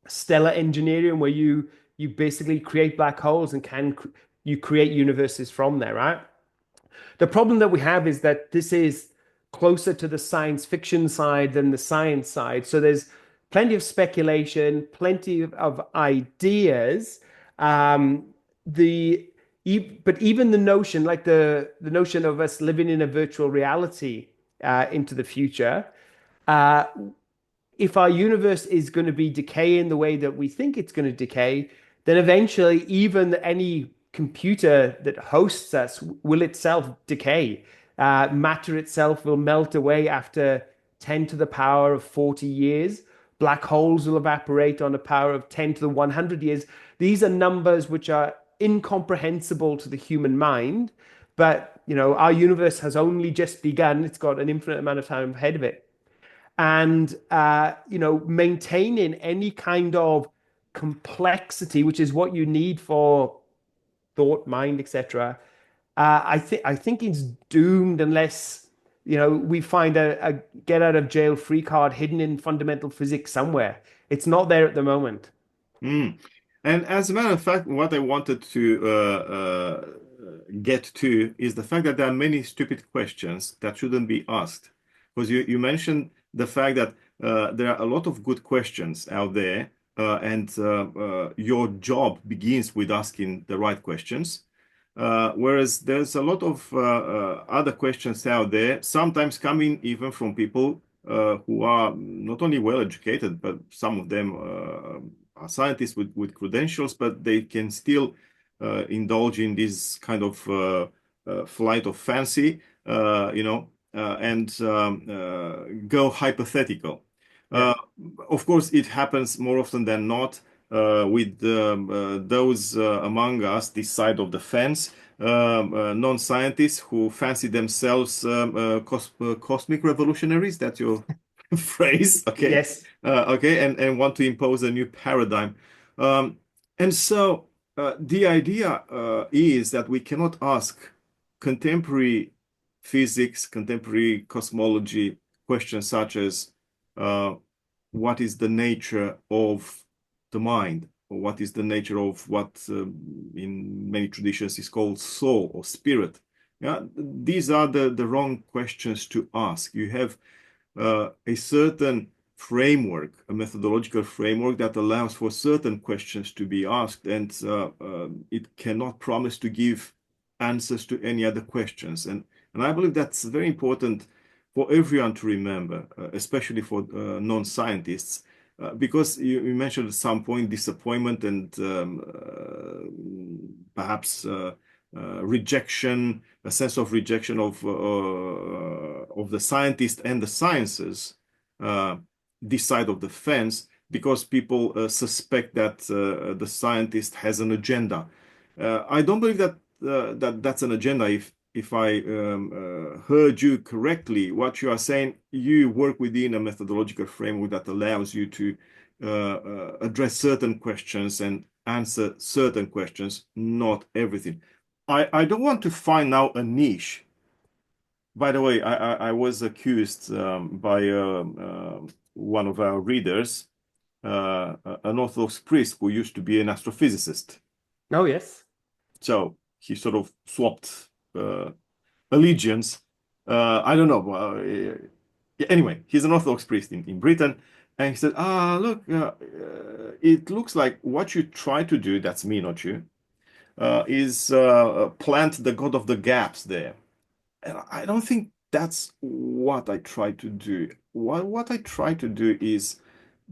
stellar engineering, where you basically create black holes and you create universes from there, right? The problem that we have is that this is closer to the science fiction side than the science side. So there's plenty of speculation, plenty of ideas. Um, the but even the notion, like the notion of us living in a virtual reality into the future, uh, if our universe is going to be decaying the way that we think it's going to decay, then eventually even any computer that hosts us will itself decay. Matter itself will melt away after 10 to the power of 40 years. Black holes will evaporate on a power of 10 to the 100 years. These are numbers which are incomprehensible to the human mind, but our universe has only just begun. It's got an infinite amount of time ahead of it, and maintaining any kind of complexity, which is what you need for thought, mind, etc. I think it's doomed unless we find a get out of jail free card hidden in fundamental physics somewhere. It's not there at the moment. Mm. And as a matter of fact, what I wanted to get to is the fact that there are many stupid questions that shouldn't be asked. Because you mentioned the fact that there are a lot of good questions out there, and your job begins with asking the right questions. Whereas there's a lot of other questions out there, sometimes coming even from people who are not only well educated, but some of them are scientists with credentials, but they can still indulge in this kind of flight of fancy, and go hypothetical. Yeah. Uh, of course, it happens more often than not with those among us, this side of the fence, non-scientists who fancy themselves cosmic revolutionaries. That's your phrase, okay? Yes. Okay, and want to impose a new paradigm. Um, and so the idea is that we cannot ask contemporary physics, contemporary cosmology questions such as what is the nature of the mind, or what is the nature of what in many traditions is called soul or spirit. Yeah, these are the wrong questions to ask. You have a certain framework, a methodological framework that allows for certain questions to be asked, and it cannot promise to give answers to any other questions. And I believe that's very important for everyone to remember, especially for non-scientists, because you mentioned at some point disappointment and perhaps rejection, a sense of rejection of the scientist and the sciences, uh, this side of the fence, because people suspect that the scientist has an agenda. I don't believe that that's an agenda. If I heard you correctly, what you are saying, you work within a methodological framework that allows you to address certain questions and answer certain questions, not everything. I don't want to find now a niche. By the way, I was accused by one of our readers, an Orthodox priest who used to be an astrophysicist. Oh, yes. So he sort of swapped uh, allegiance. I don't know. Anyway, he's an Orthodox priest in Britain. And he said, look, it looks like what you try to do, that's me, not you, is plant the God of the gaps there. And I don't think that's what I try to do. What I try to do is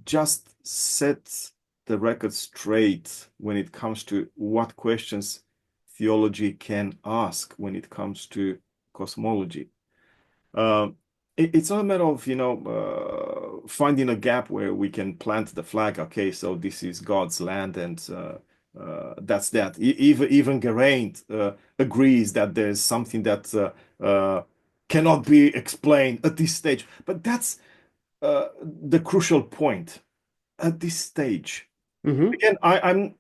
just set the record straight when it comes to what questions theology can ask when it comes to cosmology. Um, it's not a matter of, finding a gap where we can plant the flag. Okay, so this is God's land, and that's that. Even Geraint agrees that there's something that cannot be explained at this stage. But that's the crucial point at this stage. Hmm. Again, I'm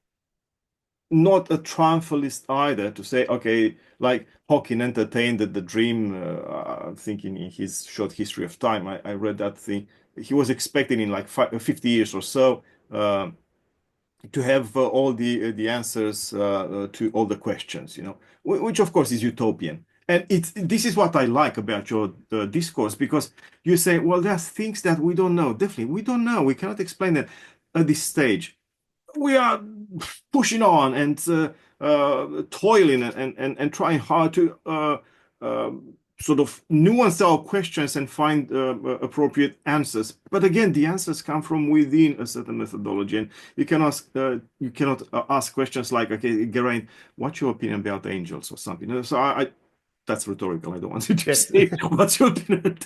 not a triumphalist either to say, okay, like Hawking entertained the dream, thinking in his short history of time. I read that thing. He was expecting in like 50 years or so to have all the answers to all the questions, which of course is utopian. And this is what I like about your discourse, because you say, well, there's things that we don't know. Definitely, we don't know. We cannot explain that at this stage. We are pushing on and toiling and trying hard to uh, sort of nuance our questions and find appropriate answers. But again, the answers come from within a certain methodology, and you cannot ask questions like, okay, Geraint, what's your opinion about angels or something? So that's rhetorical. I don't want you to Yes. say what's your opinion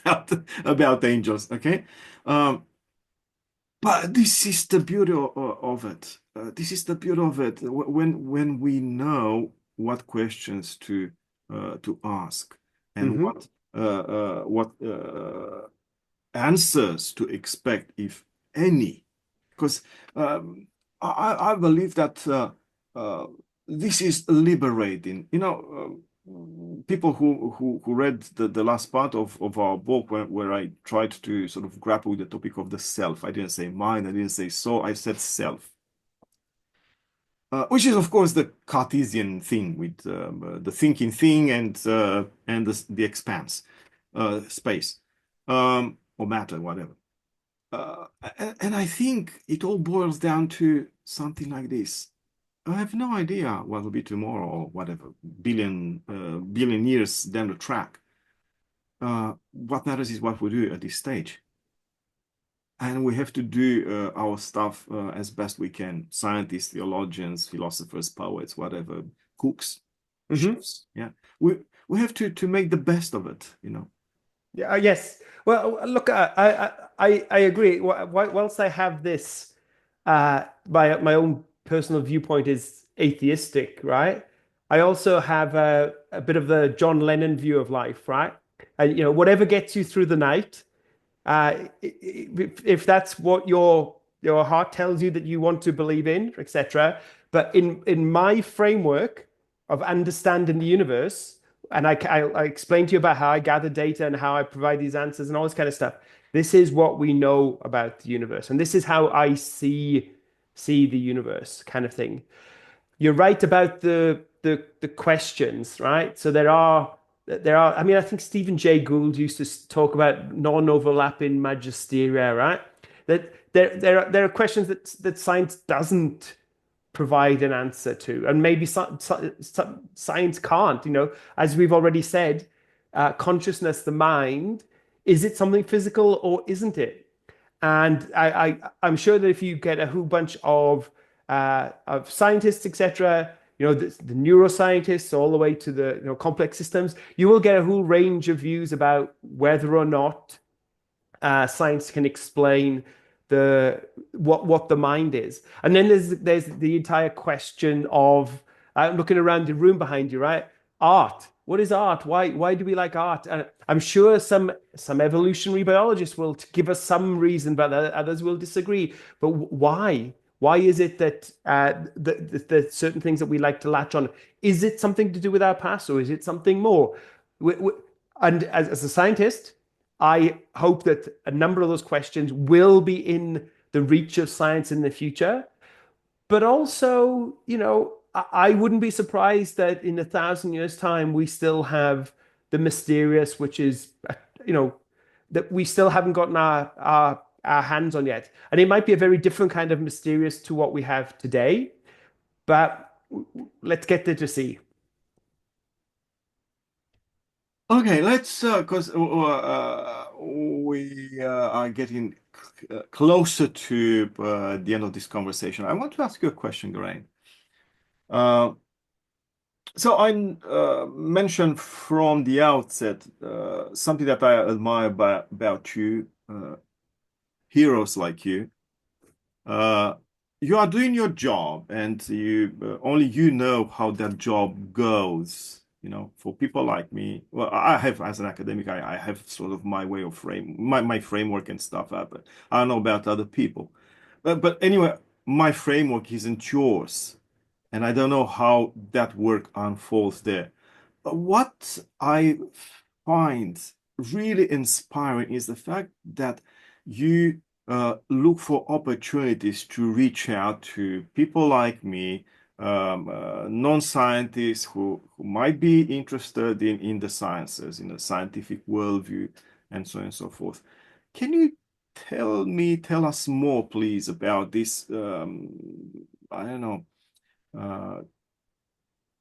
about angels. Okay. Um, but this is the beauty of it. This is the beauty of it. When we know what questions to ask and Hmm. what answers to expect, if any, because I believe that uh, this is liberating. People who read the last part of our book where I tried to sort of grapple with the topic of the self. I didn't say mind, I didn't say soul, I said self. Which is, of course, the Cartesian thing with the thinking thing and the expanse, space, or matter, whatever. And I think it all boils down to something like this. I have no idea what will be tomorrow or whatever, billion years down the track. What matters is what we do at this stage. And we have to do our stuff as best we can. Scientists, theologians, philosophers, poets, whatever, cooks, Hmm. chefs. Yeah, we have to make the best of it. Yeah, yes. Well, look, I agree. Whilst I have this, my own personal viewpoint is atheistic, right? I also have a bit of the John Lennon view of life, right? And whatever gets you through the night, if that's what your heart tells you that you want to believe in, etc. But in my framework of understanding the universe, and I explained to you about how I gather data and how I provide these answers and all this kind of stuff. This is what we know about the universe, and this is how I see the universe, kind of thing. You're right about the questions, right? So there are. I mean, I think Stephen Jay Gould used to talk about non-overlapping magisteria, right? That there are questions that science doesn't provide an answer to, and maybe science can't. As we've already said, consciousness, the mind, is it something physical or isn't it? And I'm sure that if you get a whole bunch of scientists, etc., the neuroscientists all the way to the complex systems, you will get a whole range of views about whether or not science can explain the what the mind is. And then there's the entire question of looking around the room behind you, right? Art. What is art? Why do we like art? And I'm sure some evolutionary biologists will give us some reason, but others will disagree. But why? Why is it that the certain things that we like to latch on? Is it something to do with our past, or is it something more? And as a scientist, I hope that a number of those questions will be in the reach of science in the future. But also, I wouldn't be surprised that in 1,000 years' time, we still have the mysterious, which is, you know, that we still haven't gotten our hands on yet. And it might be a very different kind of mysterious to what we have today, but let's get there to see. Okay, let's because we are getting closer to the end of this conversation. I want to ask you a question, Geraint. Uh, so I mentioned from the outset something that I admire about you, heroes like you. Uh, you are doing your job, and you only you know how that job goes. For people like me, well, I have as an academic, I have sort of my way of my framework and stuff. But I don't know about other people. But anyway, my framework isn't yours, and I don't know how that work unfolds there. But what I find really inspiring is the fact that you look for opportunities to reach out to people like me, non-scientists who might be interested in the sciences, in the scientific worldview, and so on and so forth. Can you tell us more, please, about this, I don't know, uh,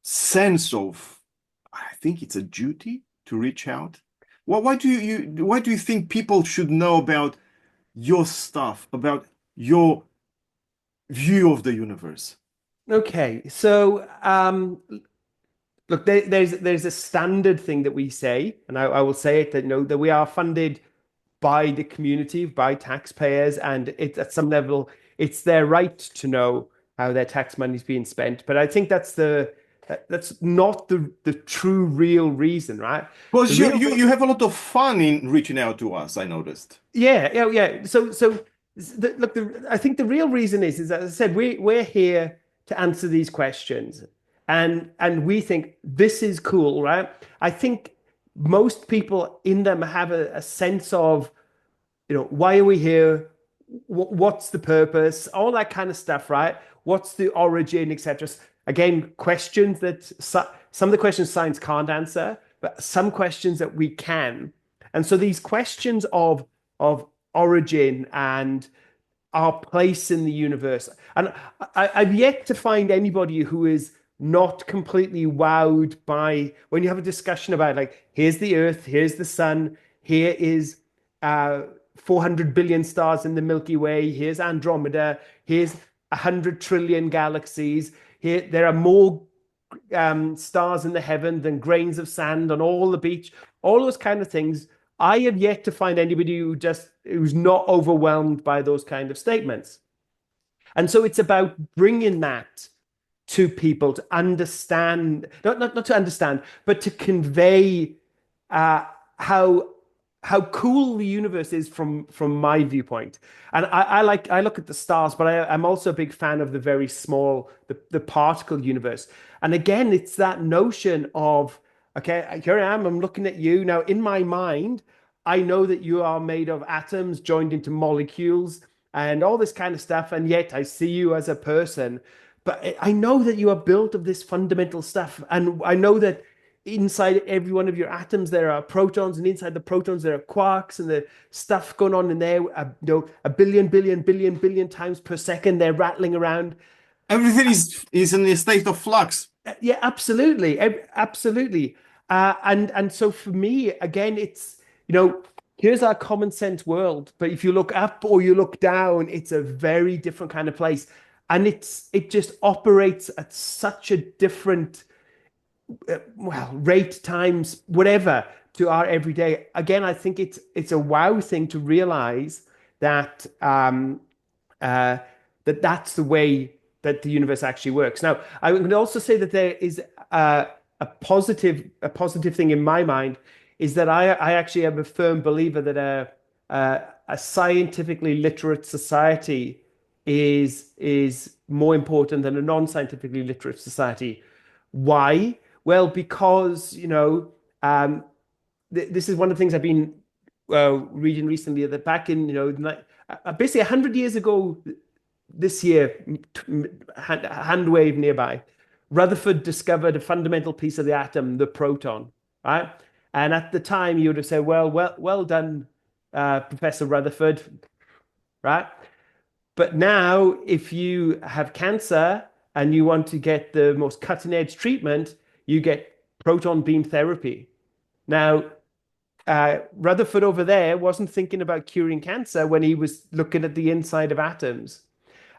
sense of, I think it's a duty to reach out? Well, why do you think people should know about your stuff, about your view of the universe? Okay, so look, there's a standard thing that we say, and I will say it that that we are funded by the community, by taxpayers, and it at some level it's their right to know how their tax money is being spent. But I think that's not the true real reason, right? The Because real you have a lot of fun in reaching out to us, I noticed. Yeah, yeah, yeah. Look, I think the real reason is as I said, we're here to answer these questions, and we think this is cool, right? I think most people in them have a sense of, why are we here? What's the purpose? All that kind of stuff, right? What's the origin, etc. Again, questions that some of the questions science can't answer, but some questions that we can. And so these questions of origin and our place in the universe. And I've yet to find anybody who is not completely wowed by when you have a discussion about, like, here's the Earth, here's the sun, here is 400 billion stars in the Milky Way, here's Andromeda, here's 100 trillion galaxies. Here, there are more stars in the heaven than grains of sand on all the beach, all those kind of things. I have yet to find anybody who's not overwhelmed by those kind of statements. And so it's about bringing that to people to understand, not to understand, but to convey uh, how cool the universe is from my viewpoint. And I look at the stars, but I'm also a big fan of the very small, the particle universe. And again, it's that notion of, okay, here I am, I'm looking at you. Now, in my mind, I know that you are made of atoms joined into molecules and all this kind of stuff. And yet I see you as a person. But I know that you are built of this fundamental stuff. And I know that inside every one of your atoms there are protons, and inside the protons there are quarks, and the stuff going on in there, a billion times per second they're rattling around. Everything is in a state of flux. Yeah, absolutely, absolutely. And so for me, again, it's, here's our common sense world, but if you look up or you look down, it's a very different kind of place, and it just operates at such a different well, rate times whatever to our everyday. Again, I think it's a wow thing to realize that uh, that's the way that the universe actually works. Now, I would also say that there is a positive thing in my mind is that I actually am a firm believer that a scientifically literate society is more important than a non-scientifically literate society. Why? Well, because this is one of the things I've been reading recently. That back in basically 100 years ago, this year, hand wave nearby, Rutherford discovered a fundamental piece of the atom, the proton, right? And at the time, you would have said, well done, Professor Rutherford, right? But now, if you have cancer and you want to get the most cutting edge treatment, you get proton beam therapy. Now, Rutherford over there wasn't thinking about curing cancer when he was looking at the inside of atoms.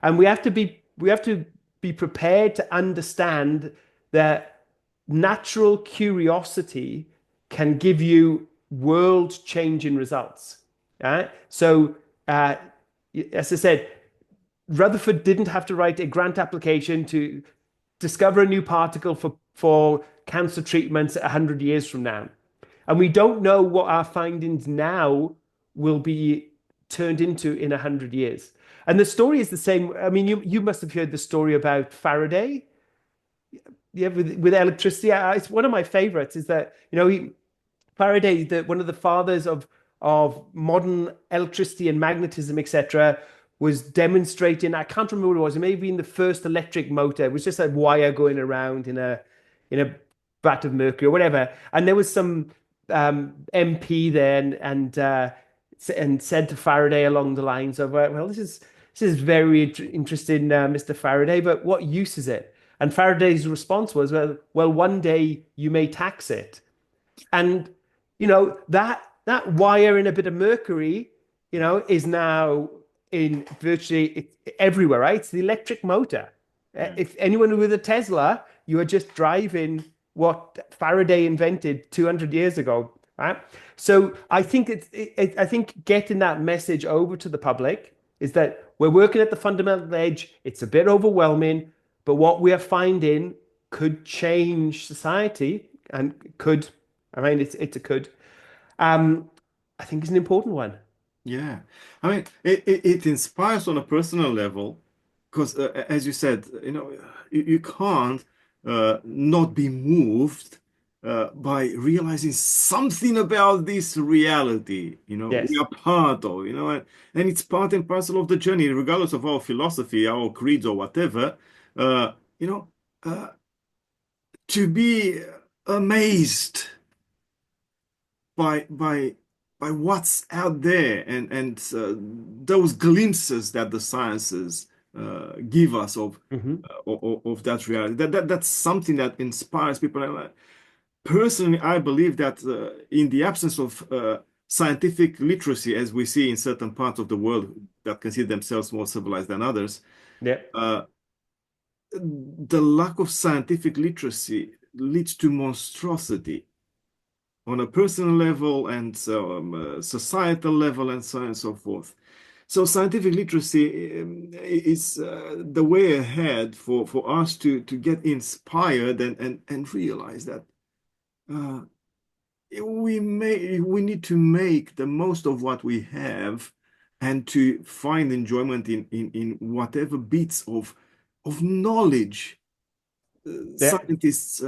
And we have to be prepared to understand that natural curiosity can give you world-changing results. Right? So, as I said, Rutherford didn't have to write a grant application to discover a new particle for cancer treatments 100 years from now. And we don't know what our findings now will be turned into in 100 years. And the story is the same. I mean, you must have heard the story about Faraday, yeah, with electricity. It's one of my favorites. Is that Faraday, one of the fathers of modern electricity and magnetism, etc., was demonstrating. I can't remember what it was. It may have been the first electric motor. It was just a wire going around in a vat of mercury or whatever. And there was some MP there, and said to Faraday along the lines of, "Well, this is very interesting, Mr. Faraday, but what use is it?" And Faraday's response was, "Well, one day you may tax it." And that wire in a bit of mercury, is now in virtually everywhere, right? It's the electric motor. Yeah. If anyone with a Tesla, you are just driving what Faraday invented 200 years ago, right? So I think I think getting that message over to the public is that we're working at the fundamental edge. It's a bit overwhelming, but what we are finding could change society and could, I mean, it's a could. Um, I think is an important one. Yeah, I mean, it inspires on a personal level because, as you said, you can't not be moved by realizing something about this reality, we Yes. are part of, and it's part and parcel of the journey, regardless of our philosophy, our creeds, or whatever, uh, you know, uh, to be amazed by by by what's out there and those glimpses that the sciences give us Hmm. of that reality. That's something that inspires people. And, personally, I believe that in the absence of scientific literacy, as we see in certain parts of the world that consider themselves more civilized than others, Yeah. uh, the lack of scientific literacy leads to monstrosity on a personal level and societal level and so on and so forth. So scientific literacy is the way ahead for us to get inspired and realize that uh, we need to make the most of what we have and to find enjoyment in whatever bits of knowledge Yeah. scientists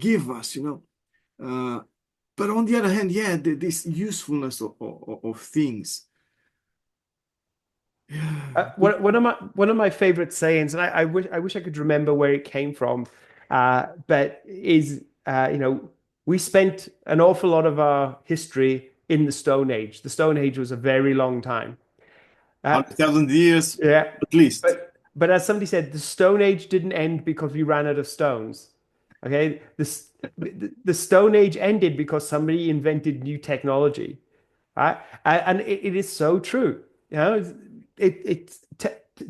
give us, Uh, but on the other hand, yeah, this usefulness of things. Yeah. One of my favorite sayings, and I wish I could remember where it came from, but is we spent an awful lot of our history in the Stone Age. The Stone Age was a very long time. Uh, 100,000 years yeah, at least. but as somebody said, the Stone Age didn't end because we ran out of stones. Okay, the Stone Age ended because somebody invented new technology. And it is so true. You know, it's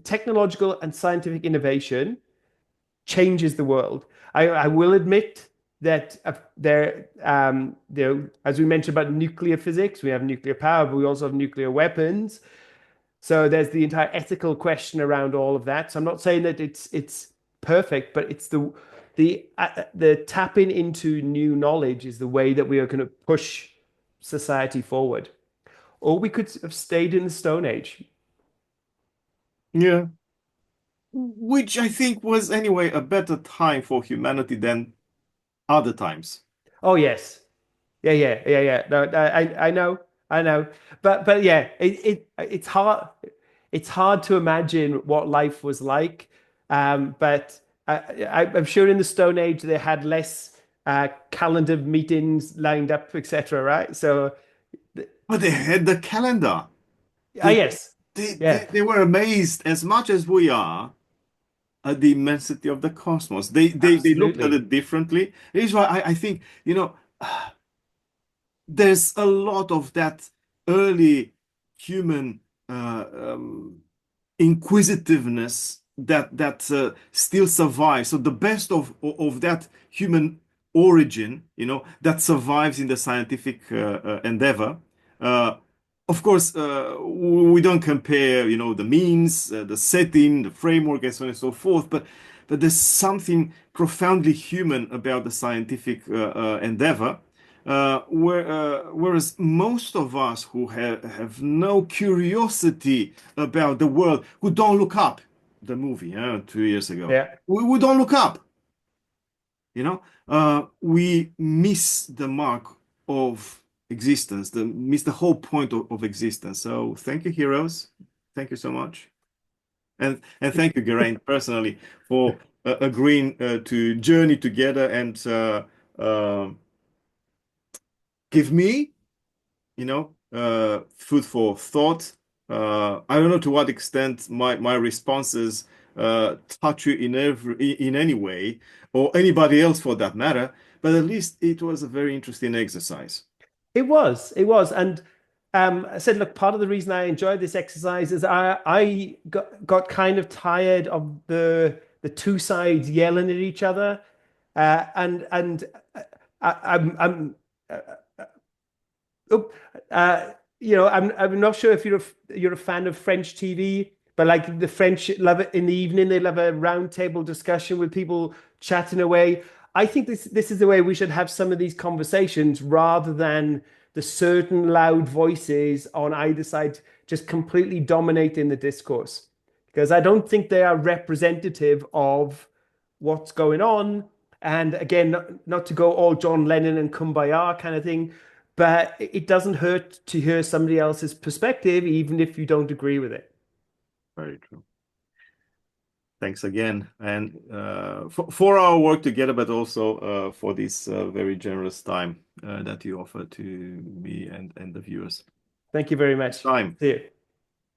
technological and scientific innovation changes the world. I will admit that as we mentioned about nuclear physics, we have nuclear power, but we also have nuclear weapons. So there's the entire ethical question around all of that. So I'm not saying that it's perfect, but it's the tapping into new knowledge is the way that we are going to push society forward. Or we could have stayed in the Stone Age. Yeah. Which I think was anyway a better time for humanity than other times. Oh yes, yeah. No, I know, but yeah, it's hard to imagine what life was like. But I'm sure in the Stone Age they had less calendar meetings lined up, etc. Right? So, But they had the calendar. They yes, yeah, they were amazed as much as we are at the immensity of the cosmos. They looked at absolutely, it differently. It is why I think, there's a lot of that early human inquisitiveness that still survives. So the best of that human origin, that survives in the scientific endeavor. Uh, of course, we don't compare, the means, the setting, the framework, and so on and so forth. But there's something profoundly human about the scientific endeavor. Whereas most of us who have no curiosity about the world, who don't look up, the movie 2 years ago, yeah. we don't look up, we miss the mark of existence, miss the whole point of existence. So thank you, heroes. Thank you so much. And thank you, Geraint, personally, for agreeing to journey together and give me food for thought. I don't know to what extent my responses touch you in any way, or anybody else for that matter, but at least it was a very interesting exercise. It was, and I said, look, part of the reason I enjoyed this exercise is I got kind of tired of the two sides yelling at each other, and I'm Oh, I'm not sure if you're a fan of French TV, but like the French love it in the evening. They love a round table discussion with people chatting away. I think this is the way we should have some of these conversations rather than the certain loud voices on either side just completely dominating the discourse. Because I don't think they are representative of what's going on. And again, not to go all John Lennon and Kumbaya kind of thing, but it doesn't hurt to hear somebody else's perspective, even if you don't agree with it. Very true. Thanks again, and for our work together, but also for this very generous time that you offer to me and the viewers. Thank you very much. Time. See you.